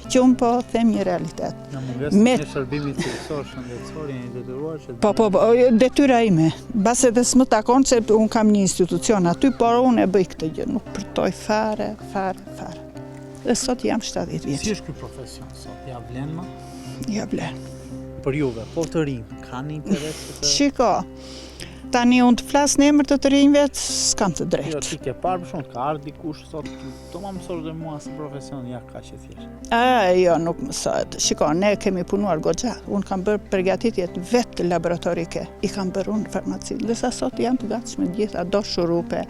Speaker 9: që unë po them një realitet.
Speaker 2: Në mungesë të shërbimit cilësor, shëndetësor, jeni detyruar që...
Speaker 9: Po, detyra ime. Bas edhe s'më takon se unë kam një institucion aty, por unë e bëj këtë gjë, nuk përtoj fare. Dhe sot jam 70 vjeç.
Speaker 2: Si është ky profesion sot? Ja vlen më?
Speaker 9: Ja vlen.
Speaker 2: Për juve, po të rinj, kanë interes të...
Speaker 9: Shiko, tani unë të flas në emër të rinjve, s'kam të drejtë.
Speaker 2: Jo, ti ke parë për shumë, ka ardhur dikush sot, do ma mësosh dhe mua si profesion, ja ka që thjesht.
Speaker 9: Jo, nuk mësohet. Shiko, ne kemi punuar goxha. Unë kam bërë përgatitjet vetë laboratorike. I kam bërë unë farmaci. Dhe sa sot janë të gatshme gjitha, do shurupe,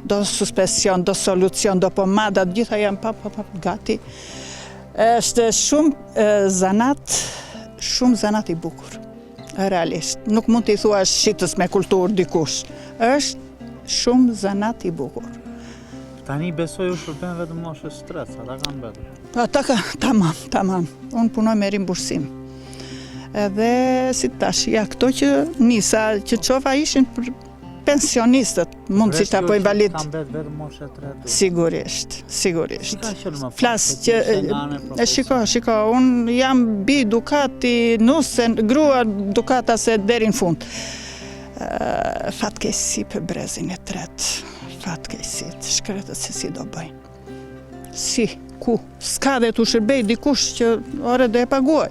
Speaker 9: do suspension, do solucion, do pomada, gjitha janë pa gati. Është shumë zanat i bukur. Realisht. Nuk mund t'i thua shitës me kulturë dikush. Është shumë zanat i bukur.
Speaker 2: Tani besoj u shërben vetëm moshës stres, ata kanë betur.
Speaker 9: Ata tamam. Unë punoj me rimbursim. Edhe si tash, ja këto që nisa, që qova ishin për pensionistët, mund si ta po invalid.
Speaker 2: Kanë betë vetëm moshë e tretë.
Speaker 9: Sigurisht.
Speaker 2: Si ka qenë më
Speaker 9: Flas që shiko, unë jam bi Dukati, nusen, grua Dukatase deri në fund. Fatkeqësi për brezin e tretë. Fatkeqësit, shkretët se si do bëjnë. Si, ku? S'ka dhe t'u shërbej dikush që ore dhe e paguaj.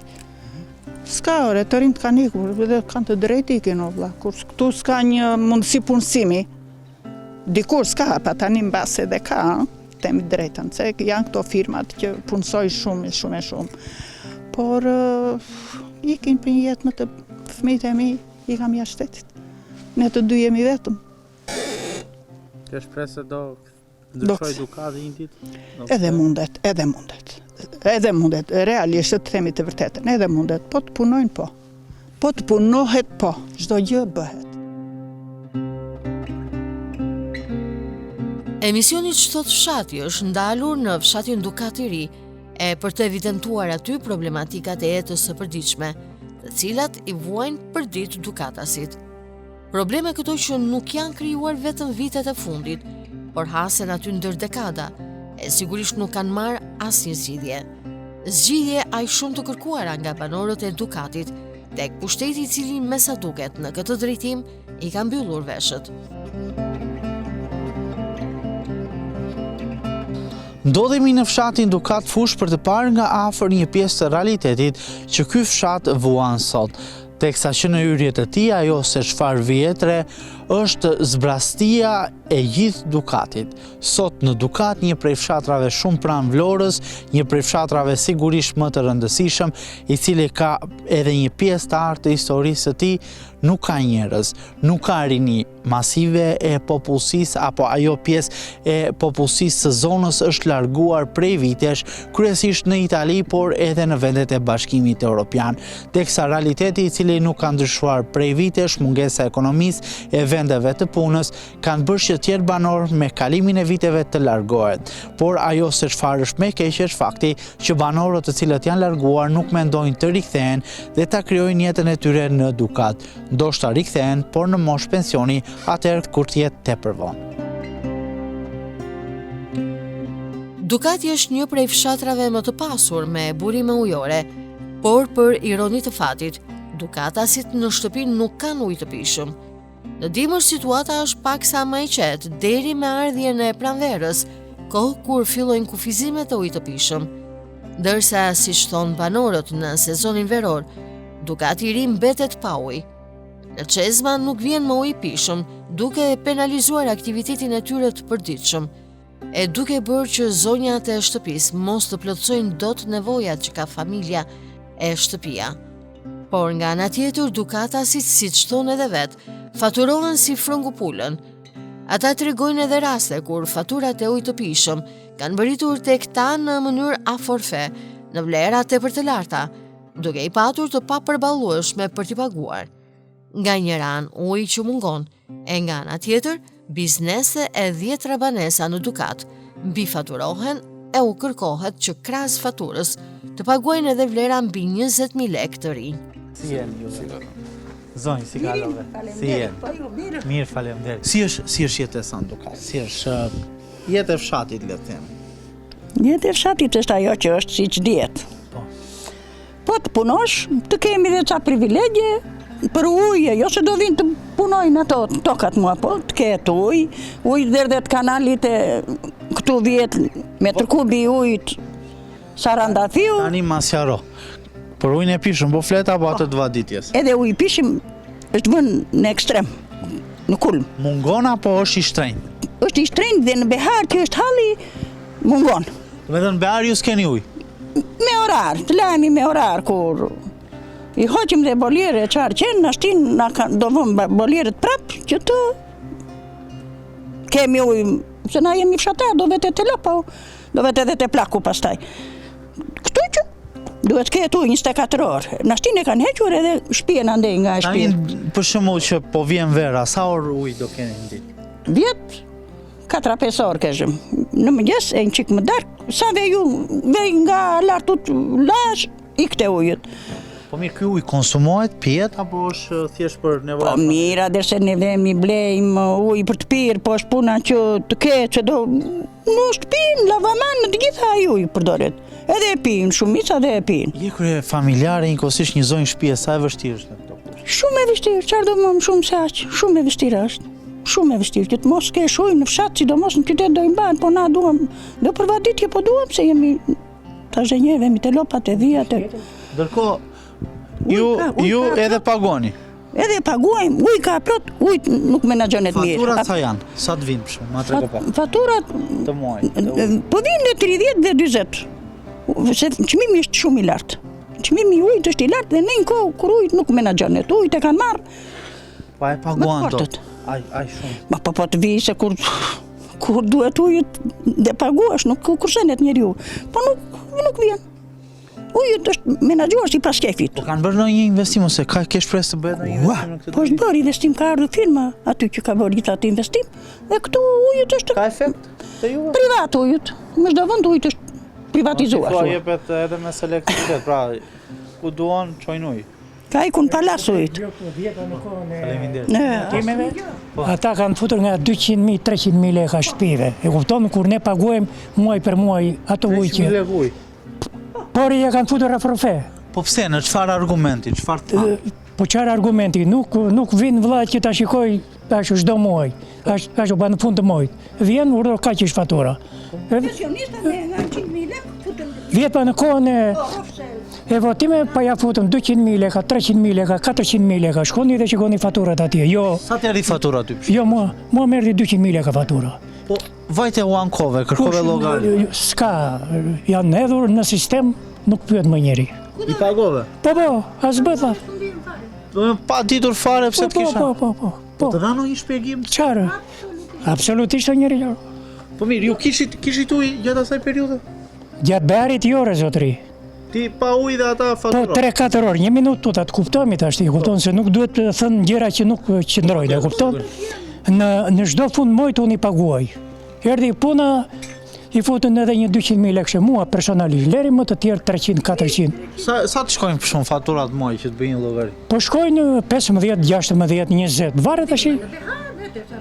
Speaker 9: S'ka ore, të rinë të kanë ikur, dhe kanë të drejt ikin, kur këtu s'ka një mundësi punësimi. Dikur s'ka, pa tani mbase dhe ka, temi drejtën, se janë këto firmat që punësoj shumë. Por ikin për një jetë më të fëmijët e mi, i kam jashtë shtetit. Ne të dy jemi vetëm.
Speaker 2: Ke shpresë do ndryshoj Dukati një ditë?
Speaker 9: Edhe mundet, realisht të themi të vërtetën, edhe mundet, po të punojnë po. Po të punohet po, çdo gjë bëhet.
Speaker 1: Emisioni që thot fshati është ndalur në fshatin Dukat i ri, e për të evidentuar aty problematikat e jetës së përditshme, të cilat i vuajnë përdit Dukatasit. Probleme këto që nuk janë krijuar vetëm vitet e fundit, por hasen aty ndër dekada, e sigurisht nuk kanë marrë asnjë zgjidhje. Zgjidhje aq shumë të kërkuara nga banorët e Dukatit, tek pushteti i cili me sa duket në këtë drejtim i ka mbyllur veshët.
Speaker 2: Ndodhemi në fshatin Dukat Fush për të parë nga afër një pjesë të realitetit që ky fshat vuan sot. Teksa që në hyrjet e tij ajo se çfarë vjetre është zbrastia e gjithë Dukatit. Sot në Dukat, një prej fshatrave shumë pranë Vlorës, një prej fshatrave sigurisht më të rëndësishëm, i cili ka edhe një pjesë të artë të historisë së tij, nuk ka njerëz, nuk ka rini. Masive e popullsisë apo ajo pjesë e popullsisë së zonës është larguar prej vitesh, kryesisht në Itali, por edhe në vendet e Bashkimit Evropian. Teksa realiteti i cili nuk ka ndryshuar prej vitesh, mungesa e ekonomisë e vendeve të punës, kanë bërë që tjerë banor me kalimin e viteve të largohet. Por ajo se çfarë është më keq është fakti që banorët të cilët janë larguar nuk mendojnë të rikthehen dhe ta krijojnë jetën e tyre në Dukat. Ndoshta rikthehen, por në moshë pensioni, atëherë kur të jetë tepër vonë.
Speaker 1: Dukati është një prej fshatrave më të pasur me burime ujore, por për ironi të fatit, Dukatasit në shtëpi nuk kanë ujë të pishëm. Në dimër situata është paksa më e qetë deri me ardhjen e pranverës, kohë kur fillojnë kufizimet e ujit të pishëm. Ndërsa, siç thon banorët në sezonin veror, Dukati i ri mbetet pa ujë. Në Çezma nuk vjen më ujë i pishëm, duke penalizuar aktivitetin e tyre të përditshëm, e duke bërë që zonjat e shtëpisë mos të plotësojnë dot nevojat që ka familja e shtëpia. Por nga ana tjetër, Dukatasit, siç thonë edhe vet, faturohen si frëngu pulën. Ata tregojnë edhe raste kur faturat e ujit të pishëm kanë bërritur tek ta në mënyrë a forfe, në vlera tepër të larta, duke i patur të papërballueshme për t'i paguar. Nga një ranë uji që mungon, e nga ana tjetër, biznese e 10 rabanesa në Dukat mbifaturohen e u kërkohet që krahas faturës të paguajnë edhe vlera mbi 20.000 lekë të rinj.
Speaker 2: Si jeni ju? Zonjë, si kalove? Si jeni? Mirë, faleminderit. Si është jeta e san Dukat? Si është jeta e fshatit, le të them?
Speaker 10: Jeta e fshatit është ajo që është siç dihet. Po të punosh, të kemi dhe ca privilegje për ujë, jo se do vinë të punojnë ato tokat mua, po të ketë ujë derdhet kanalit e këtu vjet metër kubi ujit Sarandafiu.
Speaker 2: Tani masjaro. Për ujin e pishëm, po flet apo atë të vaditjes?
Speaker 10: Edhe uji i pishëm është vënë në ekstrem, në kulm.
Speaker 2: Mungon apo është i shtrenjtë?
Speaker 10: Është i shtrenjtë dhe në behar që është halli mungon.
Speaker 2: Do të thënë behar ju s'keni ujë?
Speaker 10: Me orar, të lajmi me orar kur i hoqim dhe bolire qarë qenë, ashtin do vëmë bolirët prap që të kemi ujë, se na jemi fshatar, do vete të lapa, do vete edhe të plaku pastaj. Këtu që duhet ketë ujë 24 orë, në ashtin e kanë hequr edhe shpien andej nga e shpien.
Speaker 2: Për shembull që po vjen vera, sa orë ujë do keni në ditë?
Speaker 10: Vjet 4-5 orë keshëm, në mëngjes e një qikë më darkë, sa vej nga lartut lash, i këte ujët.
Speaker 2: Po mirë, ky ujë konsumohet, pihet apo është thjesht për nevojë?
Speaker 10: Po mirë, derse ne vemi blejmë ujë për të pirë, po është puna që të ketë, që do në shtëpinë, lavaman, në të gjitha ai ujë përdoret. Edhe e pinë, shumica dhe e pinë.
Speaker 2: Je krye familjare, njëkohësisht një zonjë shtëpie, sa e vështirë është në këto punë?
Speaker 10: Shumë e vështirë, çfarë do më shumë se aq, shumë e vështirë është. Shumë e vështirë, që të mos kesh ujë në fshat, sidomos në qytet do i mbajnë, po na duam, do për vaditje po duam se jemi tash e njëve, mi të lopat e dhijat e.
Speaker 2: Ndërkohë, ju edhe pagoni?
Speaker 10: Edhe paguajmë, ujë ka plot, ujë nuk menaxhonet mirë.
Speaker 2: Faturat sa janë? Sa të vinë për shkak? Ma trego pak.
Speaker 10: Faturat
Speaker 2: të muajit.
Speaker 10: Po vinë në 30 dhe 40. Se çmimi është shumë i lartë. Çmimi i ujit është i lartë dhe në një kohë kur ujit nuk menaxhonet, ujit e kanë marrë.
Speaker 2: Pa e paguan dot. Ai shumë.
Speaker 10: Ma po të vi se kur duhet ujit dhe paguash, nuk kursenet njeriu. Po nuk vjen. Ujit është menaxhuar si pas kefit.
Speaker 2: Po kanë bërë ndonjë investim ose ka shpresë të bëhet ndonjë investim në këtë?
Speaker 10: Po është bërë investim, ka ardhur firma aty që ka bërë gjithë atë investim dhe këtu ujit është
Speaker 2: ka efekt te ju?
Speaker 10: Privat ujit. Në çdo vend ujit është privatizuar.
Speaker 2: Po jepet edhe me selektivitet, pra ku duan çojnë ujë.
Speaker 10: Ka ikun palas ujit.
Speaker 2: Faleminderit.
Speaker 11: Ata kanë futur nga 200.000, 300.000 lekë shtëpive. E kupton kur ne paguajmë muaj për muaj ato ujë që.
Speaker 2: 300.000 lekë ujë.
Speaker 11: Por ja kanë futur afrofe.
Speaker 2: Po pse, në çfarë argumenti, çfarë tha?
Speaker 11: Po qarë argumenti, nuk vinë vëllat që ta shikoj ashtu çdo muaj, ashtu pa në fund të muajit. Vjen, urdhër kaq është fatura.
Speaker 10: Pensionista me 100.000 lekë futën.
Speaker 11: Vjet pa në kohën e votime pa ja futëm 200.000 lekë, 300.000 lekë, 400.000 lekë. Shkoni dhe shikoni faturat atje. Jo.
Speaker 2: Sa të arri fatura ty?
Speaker 11: Jo, mua merri 200.000 lekë fatura.
Speaker 2: Po vajte u ankove, kërkove llogari.
Speaker 11: S'ka, janë hedhur në sistem, nuk pyet më njeri.
Speaker 2: I pagove?
Speaker 11: Po, as bëta.
Speaker 2: Pa ditur fare pse të kisha.
Speaker 11: Po.
Speaker 2: Të dhano një shpjegim?
Speaker 11: Qarë? Absolutisht njeri.
Speaker 2: Po mirë, ju kishit ujë gjatë asaj periudhe?
Speaker 11: Gjatë bearit jore, zotëri.
Speaker 2: Ti pa ujë dhe ata faturoj?
Speaker 11: Po, 3-4 orë, 1 minutë ta të kuptomi tash, i kupton se nuk duhet të thënë gjëra që nuk qëndrojnë, e kupton? Në çdo fund muajit unë i paguaj. Erdhi puna, i futën edhe një 200.000 lekë mua personalisht, leri më të tjerë 300-400.
Speaker 2: Sa të shkojnë për shumë faturat muaj që të bëjnë llogari?
Speaker 11: Po shkojnë 15, 16, 20, varet tash.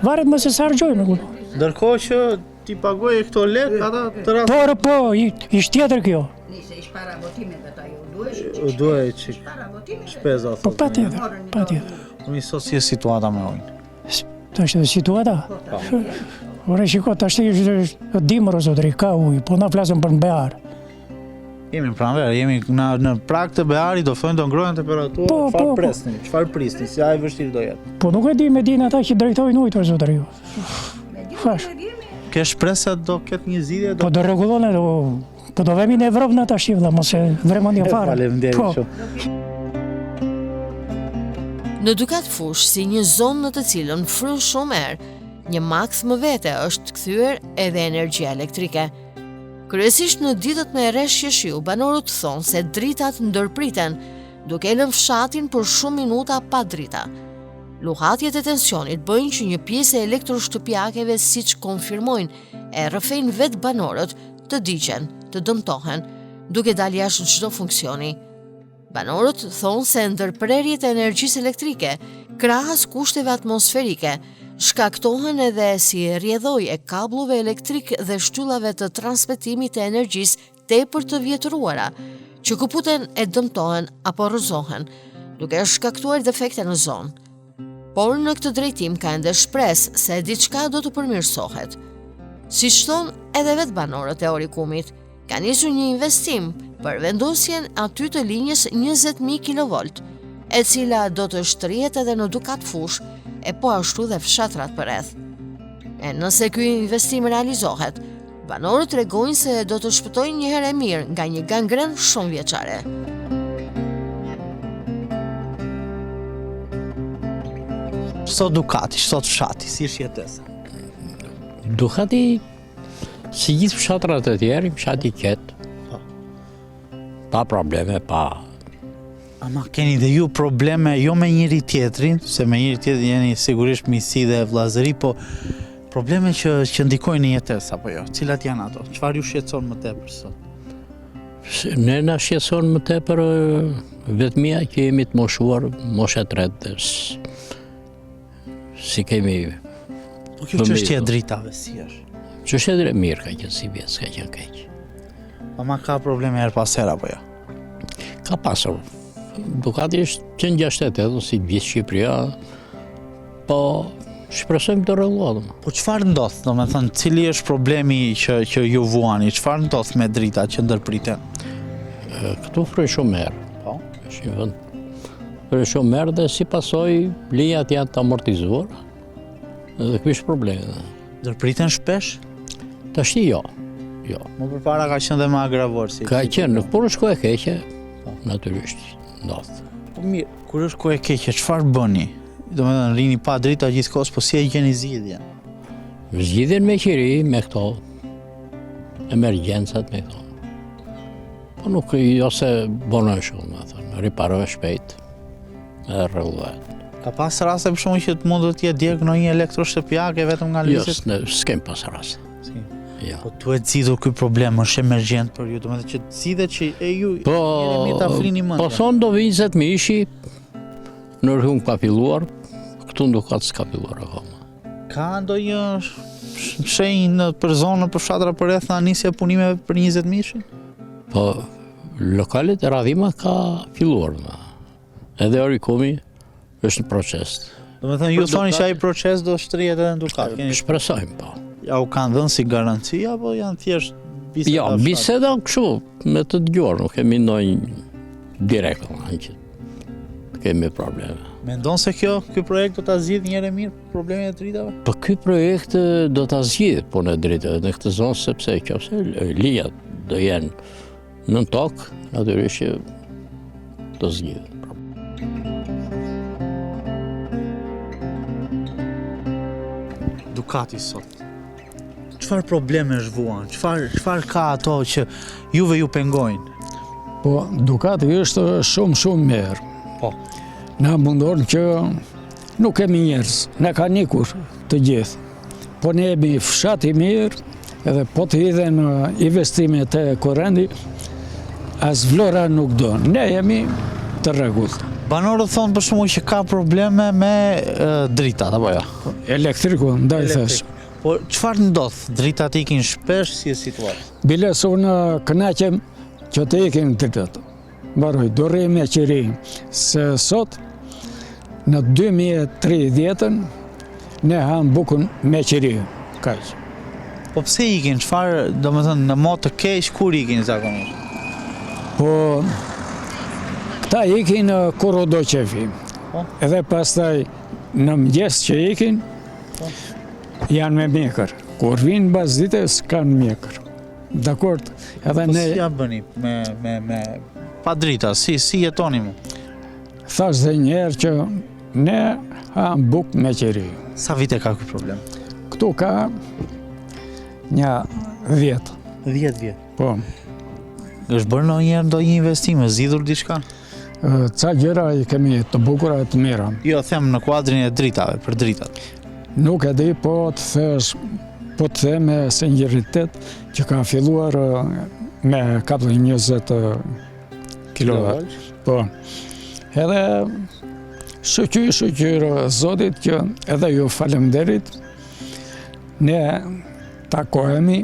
Speaker 11: Varet më se sa harxojnë.
Speaker 2: Ndërkohë që ti pagoje këto lekë, ata të rast.
Speaker 11: Po, ishtë tjetër kjo.
Speaker 10: Nise ish para votimeve ata ju
Speaker 2: duhet që shpeza.
Speaker 11: Po patjetër.
Speaker 2: Mi sot si e situata me ujnë?
Speaker 11: Tash edhe situata? Ore shiko, tash është dimër o zotëri, ka ujë, po na flasëm për në bear.
Speaker 2: Jemi në pranverë, jemi në prag të beari, do thonë do ngrohen temperaturë, çfarë prisni, si aq vështirë do jetë.
Speaker 11: Po nuk e di me dinë ata që drejtojnë ujtë o zotëri.
Speaker 2: Ke shpresë do ketë një zgjidhje?
Speaker 11: Po do rregullon edhe, po do vemi në Evropë në tash vëlla, mos e vremendja fare.
Speaker 2: Faleminderit.
Speaker 1: Në Dukat Fush, si një zonë në të cilën fryn shumë erë, një maks më vete është kthyer edhe energjia elektrike. Kryesisht në ditët me rreshje shiu, banorët thonë se dritat ndërpriten, duke lënë fshatin për shumë minuta pa drita. Luhatjet e tensionit bëjnë që një pjesë e elektroshtëpiakeve, siç konfirmojnë, e rrëfejnë vetë banorët të digjen, të dëmtohen, duke dalë jashtë çdo funksioni. Banorët thonë se ndërprerjet e energjisë elektrike, krahas kushteve atmosferike, shkaktohen edhe si rrjedhoj e kabllove elektrik dhe shtyllave të transmetimit të energjisë tepër të vjetëruara, që kuputen e dëmtohen apo rrëzohen, duke shkaktuar defekte në zonë. Por në këtë drejtim ka ende shpresë se diçka do të përmirësohet. Siç thonë edhe vetë banorët e Orikumit, ka nisur një investim për vendosjen aty të linjës 20.000 kV, e cila do të shtrihet edhe në Dukat Fush, e po ashtu dhe fshatrat përreth. E nëse ky investim realizohet, banorët tregojnë se do të shpëtojnë një herë mirë nga një gangren shumë vjeçare.
Speaker 2: Sot Dukati, sot fshati, si është jetesa?
Speaker 12: Dukati, si gjithë fshatrat e tjerë, fshati qetë. Pa probleme, pa...
Speaker 2: Ama keni dhe ju probleme jo me njëri tjetrin, se me njëri tjetrin jeni sigurisht miqësi dhe vllazëri, po probleme që ndikojnë në jetesë apo jo? Cilat janë ato? Çfarë ju shqetëson më tepër sot?
Speaker 12: Ne na shqetëson më tepër vetmia që jemi të moshuar, mosha e tretë. Si kemi...
Speaker 2: Po kjo çështje e dritave si është?
Speaker 12: Çështja e mirë ka qenë si vjet, s'ka qenë keq.
Speaker 2: Ama ka probleme her pas here apo jo?
Speaker 12: Ka pasur. Dukati është qenë 68, si gjithë Shqipëria, po shpresojmë të rregullohet.
Speaker 2: Po çfarë ndodh, domethënë, cili është problemi që ju vuani, çfarë ndodh me dritat që ndërpriten?
Speaker 12: Këtu fryn shumë erë.
Speaker 2: Po.
Speaker 12: Është një vend fryn shumë erë dhe si pasojë linjat janë të amortizuara. Dhe ky është problemi.
Speaker 2: Ndërpriten shpesh?
Speaker 12: Tashi jo.
Speaker 2: Më përpara ka qenë dhe më agravor si.
Speaker 12: Ka qenë, por është kohë e keqe, natyrisht.
Speaker 2: Po mirë, kur është kohë e keqe, çfarë bëni? Domethënë rini pa drita gjithkohës, po si e gjeni zgjidhjen?
Speaker 12: Zgjidhjen me qiri, me këto emergjencat, me këto. Po nuk jo se bonën shumë, riparohet shpejt, edhe rregullohet.
Speaker 2: Ka pas raste për shkakun që mund të jetë djeg në një elektroshtëpiake vetëm nga lizet?
Speaker 12: Jo, s'kem pas raste. Ja.
Speaker 2: Po duhet zgjidhur ky problem, është emergjent për ju, domethënë që zgjidhet që e ju jeni ta flini mendjen.
Speaker 12: Po thonë do 20 ishi, në Rrugën ka filluar, këtu në Dukat s'ka filluar akoma.
Speaker 2: Ka ndonjë shenjë për zonën për fshatra përreth në nisje punimeve për 20 ishin?
Speaker 12: Po lokalet e radhima ka filluar. Edhe Orikumi është në proces.
Speaker 2: Do me thënë, ju thoni që ai proces do shtrihet edhe në Dukat.
Speaker 12: Shpresojmë, po.
Speaker 2: Ja u kanë dhënë si garanci, apo janë thjesht biseda?
Speaker 12: Ja, biseda kështu, me të dëgjuar, nuk kemi ndonjë direkt, që kemi probleme.
Speaker 2: Mendon se ky projekt do ta zgjidhë një herë mirë problemet e dritave?
Speaker 12: Po ky projekt do ta zgjidhë punën e dritave në këtë zonë, sepse nëse lijat do jenë në tokë, natyrisht që do zgjidhet.
Speaker 2: Dukati sot, çfarë probleme zhvuan? Çfarë ka ato që juve ju pengojnë?
Speaker 4: Po, Dukati është shumë mirë.
Speaker 2: Po.
Speaker 4: Na mundon që nuk kemi njerëz, na ka nikur të gjithë. Po ne jemi fshat i mirë, edhe po të hidhen investimet e korrendi, as vlora nuk do. Ne jemi të rregullt.
Speaker 2: Banorët thonë për shembull që ka probleme me dritat, apo jo?
Speaker 4: Elektriku, ndaj thash.
Speaker 2: Po çfarë ndodh? Dritat ikin shpesh, si e situatë?
Speaker 4: Biles unë kënaqem që të ikin dritat. Mbaroj, do rri me qiri, se sot në 2030 ne ham bukën me qiri, kaq.
Speaker 2: Po pse ikin? Çfarë, domethënë në mod të keq, kur ikin zakonisht?
Speaker 4: Po këta ikin kur o do qefi. Edhe pastaj në mëngjes që ikin, janë me mjekër. Kur vinë bas ditës, kanë mjekër. Dakord, edhe
Speaker 2: Po
Speaker 4: ne...
Speaker 2: si ja bëni me pa drita, si jetoni mu?
Speaker 4: Thash dhe njerë që ne ham bukë me qeri.
Speaker 2: Sa vite ka ky problem?
Speaker 4: Këtu ka një 10.
Speaker 2: 10 vjet.
Speaker 4: Po.
Speaker 2: Është bërë ndonjë investim, është zgjidhur diçka?
Speaker 4: Ca gjëra i kemi të bukura e të mira.
Speaker 2: Jo, them në kuadrin e dritave, për dritat.
Speaker 4: Nuk e di, po të them me sinqeritet që ka filluar me kapën 20 kW. Po. Edhe shqyr Zotit që edhe ju falemderit, ne takohemi,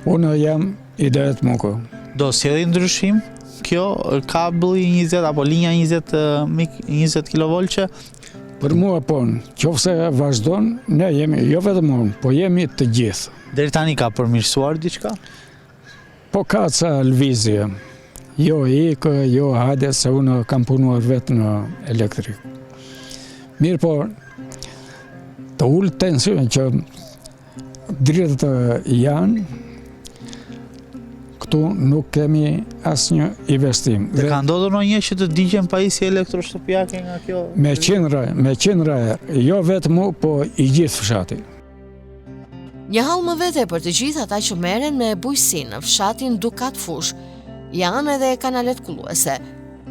Speaker 4: unë jam ideet muko.
Speaker 2: Do sjellë ndryshim kjo kabli 20 apo linja 20 kV që
Speaker 4: për mua po, qofse vazhdon, ne jemi, jo vetëm unë, po jemi të gjithë.
Speaker 2: Deri tani ka përmirësuar diçka?
Speaker 4: Po ka ca lvizje. Jo ikë, jo hajde, se unë kam punuar vetë në elektrik. Mirë po, të ullë tension që dritët janë, këtu nuk kemi asnjë investim.
Speaker 2: Dhe ka ndodhur ndonjë që të digjen pajisje elektroshtëpiake nga kjo?
Speaker 4: Me qindra herë, jo vetëm mu, po i gjithë fshati.
Speaker 1: Një hall më vete për të gjithë ata që merren me bujqësinë në fshatin Dukat Fush, janë edhe kanalet kulluese,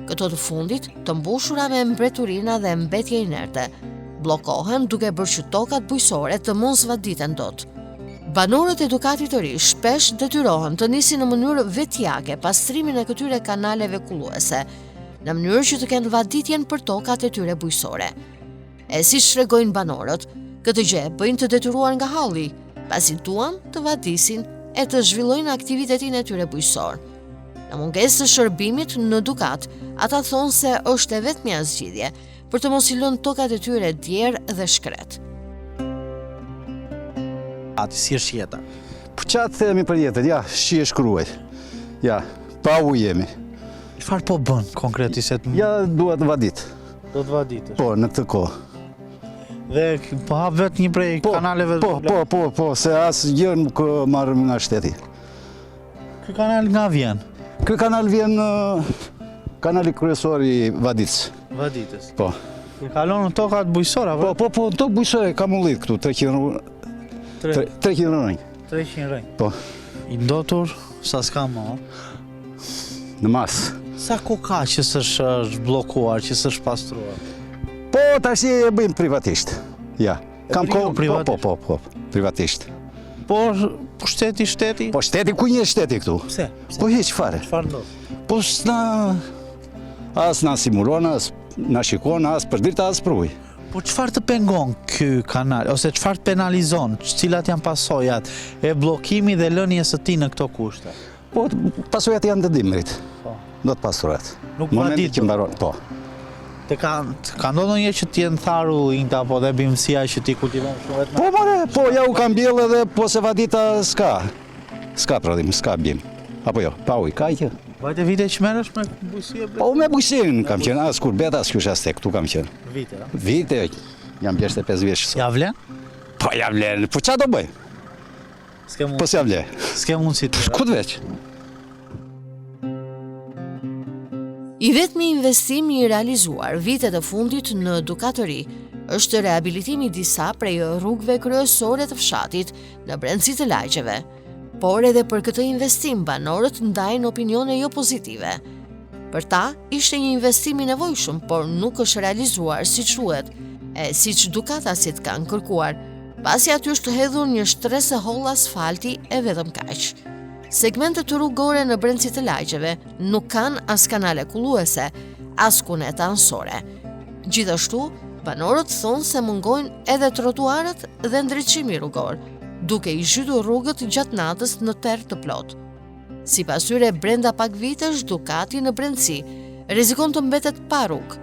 Speaker 1: këto të fundit të mbushura me mbretërina dhe mbetje inerte, bllokohen duke bërë që tokat bujqësore të mos vaditen dot. Banorët e Dukatit të ri shpesh detyrohen të nisin në mënyrë vetjake pastrimin e këtyre kanaleve kulluese, në mënyrë që të kenë vaditjen për tokat e tyre bujqësore. E si shregojnë banorët, këtë gjë bëjnë të detyruar nga halli, pasi duan të vadisin e të zhvillojnë aktivitetin e tyre bujqësor. Në mungesë të shërbimit në Dukat, ata thonë se është e vetmja zgjidhje për të mos i lënë tokat e tyre djerë dhe shkret.
Speaker 2: Si është jeta?
Speaker 13: Për qatë themi për jetët, ja, shi e shkruaj. Ja, pa u jemi.
Speaker 2: Çfarë po bën konkretisht?
Speaker 13: Ja, duhet vadit.
Speaker 2: Do të vaditësh?
Speaker 13: Po, në këtë kohë.
Speaker 2: Dhe po hap vetë një prej kanaleve?
Speaker 13: Po, se asë gjë nuk marrëm nga shteti.
Speaker 2: Ky kanal nga vjen?
Speaker 13: Ky kanal vjen kanali kryesor i Vaditës.
Speaker 2: Vaditës?
Speaker 13: Po.
Speaker 2: I kalon në tokat bujqësora?
Speaker 13: Po, në tokë bujqësore ka mullit këtu, 300 rënj.
Speaker 2: 300 rënj?
Speaker 13: Po.
Speaker 2: I ndotur, sa s'ka më?
Speaker 13: Në masë.
Speaker 2: Sa ko ka që s'është blokuar, që s'është pastruar?
Speaker 13: Po, tash e bëjmë privatisht. Ja. Kam kohë
Speaker 2: privatisht?
Speaker 13: Po, privatisht.
Speaker 2: Po, shteti?
Speaker 13: Po, shteti, ku një shteti këtu?
Speaker 2: Pse?
Speaker 13: Po, heq fare.
Speaker 2: Çfarë ndodh?
Speaker 13: Po, as na simulon, as na shikon, as për drita, as për ujë.
Speaker 2: Po çfarë të pengon ky kanal, ose çfarë të penalizon, cilat janë pasojat e bllokimit dhe lënies së tij në këto kushte?
Speaker 13: Po pasojat janë të dimrit.
Speaker 2: Po.
Speaker 13: Do të pasurohet.
Speaker 2: Nuk vadit.
Speaker 13: Që mbaron, po.
Speaker 2: Ka ndodhur ndonjëherë që t'jenë tharu inta apo dhe bimësia që ti kultivon shumë vetëm?
Speaker 13: Po more, po ja u kam bjellë edhe po se vadita s'ka. S'ka prodhim, s'ka bim. Apo jo, pa uj, ka që.
Speaker 2: Vajte vite që merresh me bujësie?
Speaker 13: Po me bujësin kam qenë, as kur beta, as kush as tek, këtu kam qenë.
Speaker 2: Vite, a?
Speaker 13: Vite, jam 25 vjeç.
Speaker 2: Ja vlen?
Speaker 13: Po ja vlen, po ç'a do bëj? Po s'ja vlen.
Speaker 2: S'ke mundësi të.
Speaker 13: Shkut veç.
Speaker 1: I vetmi investimi i realizuar vitet e fundit në Dukatëri është rehabilitimi i disa prej rrugëve kryesore të fshatit në brendësi të lagjeve, por edhe për këtë investim banorët ndajnë opinione jo pozitive. Për ta ishte një investim i nevojshëm, por nuk është realizuar siç duhet, e siç dukatasit kanë kërkuar, pasi aty është hedhur një shtres e holl asfalti e vetëm kaq. Segmentet rrugore në brendësi të lagjeve nuk kanë as kanale kulluese, as kuneta anësore. Gjithashtu, banorët thonë se mungojnë edhe trotuarët dhe ndriçimi rrugor, duke i zhytur rrugët gjatë natës në terr të plot. Sipas tyre, brenda pak vitesh Dukati në brendësi rrezikon të mbetet pa rrugë.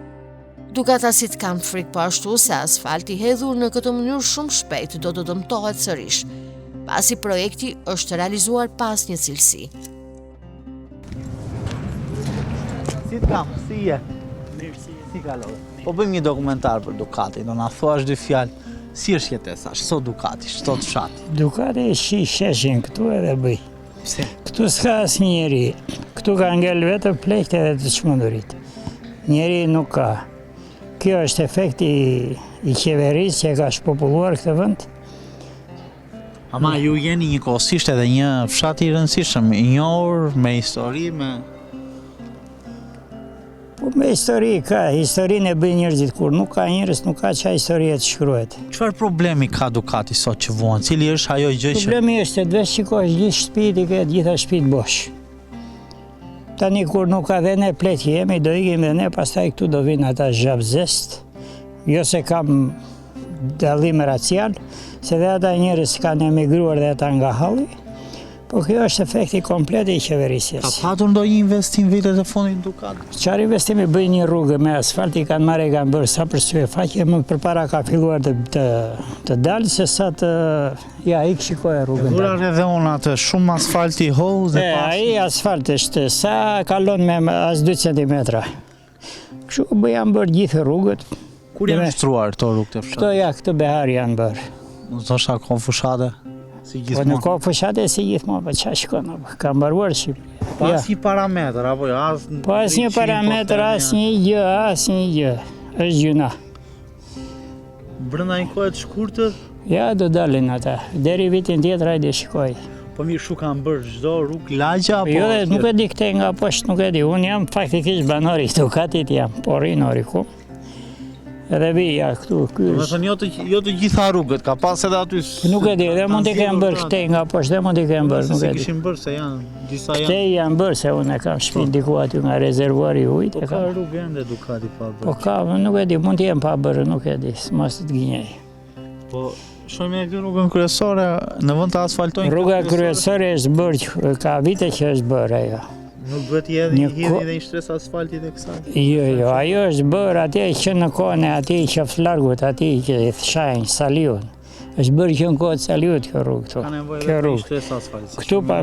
Speaker 1: Dukatasit kanë frikë po ashtu se asfalti hedhur në këtë mënyrë shumë shpejt do të dëmtohet sërish, pasi projekti është realizuar pas një cilësi.
Speaker 2: Si t'kam, si je? Si kalove? Po bëjmë një dokumentar për Dukati, do na thuash dy fjalë, si është jetesa, ç'so Dukati, ç'so fshati?
Speaker 11: Dukati sheshin këtu edhe bëj.
Speaker 2: Pse?
Speaker 11: Këtu s'ka asnjë njeri. Këtu ka ngel vetë pleqt edhe të çmendurit. Njeri nuk ka. Kjo është efekti i qeverisë që ka shpopulluar këtë vend.
Speaker 2: Ama ju jeni një kohësisht edhe një fshat i rëndësishëm, i njohur, me histori, me...
Speaker 11: Po me histori ka, historinë e bëjnë njerëzit, kur nuk ka njerëz, nuk ka çfarë historie të shkruhet.
Speaker 2: Çfarë problemi ka Dukati sot që vuan? Cili është ajo gjë që...
Speaker 11: Problemi është se duhet shikosh gjithë shtëpitë, i ke gjitha shtëpitë bosh. Tani kur nuk ka dhe ne pleq jemi, do ikim dhe ne, pastaj këtu do vinë ata zhabzest. Jo se kam dallim racial, se dhe ata njerëz kanë emigruar dhe ata nga halli, po kjo është efekti komplet i qeverisjes.
Speaker 2: Ka patur ndonjë investim vitet e fundit Dukat?
Speaker 11: Çfarë investimi bëjnë një rrugë me asfalt, i kanë marrë, kanë bërë sa përsye faqe, më përpara ka filluar të dalë, se sa të... Ja, ik shikoj rrugën.
Speaker 2: Durar edhe unë atë, shumë asfalti holl dhe pas...
Speaker 11: Ai asfalt është, sa kalon me as 2 centimetra. Kështu janë bërë gjithë rrugët.
Speaker 2: Kur janë shtruar këto rrugë të fshatit?
Speaker 11: Këto ja, këtë behar janë bërë.
Speaker 2: Në thosha kohë fushate, si gjithmonë?
Speaker 11: Po në kohë fushate si gjithmonë, po qa shkon, ka mbaruar Shqipëria.
Speaker 2: Pas një parametër, apo jo?
Speaker 11: Po as një parametër, as një gjë, është gjuna.
Speaker 2: Brenda një kohë të shkurtër?
Speaker 11: Ja, do dalin ata, deri vitin tjetër hajde shikoj.
Speaker 2: Po mirë, shu kanë bërë çdo rrugë lagja, apo...
Speaker 11: Jo, nuk e di këte nga poshtë, nuk e di, unë jam faktikisht banori Dukatit jam, por rinori ku. Edhe vija këtu,
Speaker 2: Do të thënë jo të gjitha rrugët, ka pas edhe aty...
Speaker 11: Nuk e di, dhe mund t'i kemë bërë këte nga poshtë, dhe mund t'i kemë bërë, nuk e di.
Speaker 2: Kishin bërë se janë, disa janë...
Speaker 11: Këte janë bërë, se unë e kam shpinë diku aty nga rezervuari ujtë.
Speaker 2: Po ka rrugë ende Dukati pa bërë.
Speaker 11: Po ka, nuk e di, mund t'jem pa bërë, nuk e di, mos të t'gjinjej.
Speaker 2: Po, shumë e këtë rrugën kryesore, në vend të asfaltojnë...
Speaker 11: Rruga kryesore është bërë, ka vite që është bërë ajo.
Speaker 2: Nuk duhet i hidhi dhe i shtres asfaltit e kësaj?
Speaker 11: Jo, ajo është bërë atje që në kohën e ati qaflargut, ati që i thshajnë Saliut. është bërë që në kohët Saliut kjo rrugë këtu.
Speaker 2: Ka nevojë dhe të shtres asfalt.
Speaker 11: Këtu pa...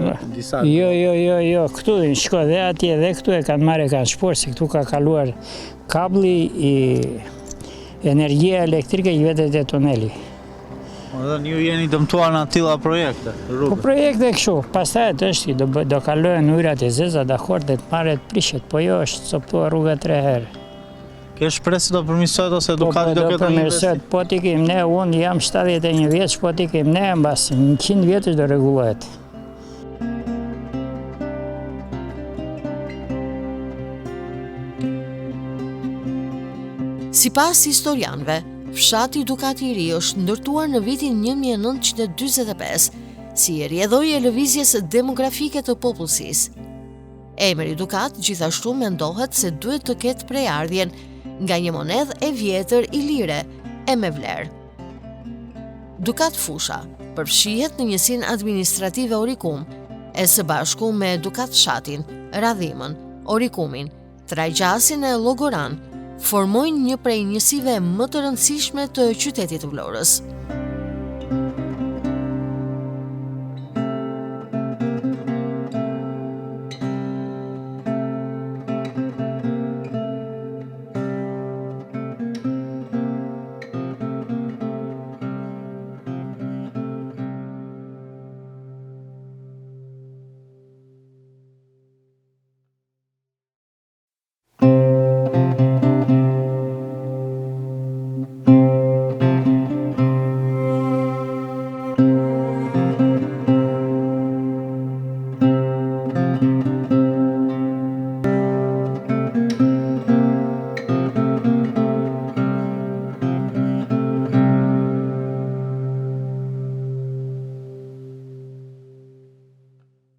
Speaker 11: Jo, këtu në shko dhe atje dhe këtu e kanë marrë, kanë shporë, se këtu ka kaluar kabli i energjia elektrike i vetet e tuneli.
Speaker 2: Dhe ju jeni dëmtuar në atilla projekte?
Speaker 11: Po projekte kështu, pastaj është do kalohen ujrat e zeza, dakor, dhe të marret prishet, po jo është coptuar rruga 3 herë.
Speaker 2: Ke shpresë se do përmirësohet ose Dukati do ketë një investim?
Speaker 11: Po t'ikim ne, unë jam 71 vjeç, po t'ikim ne, mbas 100 vjetësh do rregullohet.
Speaker 1: Sipas historianëve, fshati Dukati i ri është ndërtuar në vitin 1945 si rrjedhojë e lëvizjes demografike të popullsisë. Emri Dukat gjithashtu mendohet se duhet të ketë prejardhjen nga një monedhë e vjetër ilire e me vlerë. Dukat Fusha përfshihet në njësinë administrative Orikum, e së bashku me Dukat Fshatin, Radhimën, Orikumin, Trajgjasin e Llogoran, formojnë një prej njësive më të rëndësishme të qytetit të Vlorës.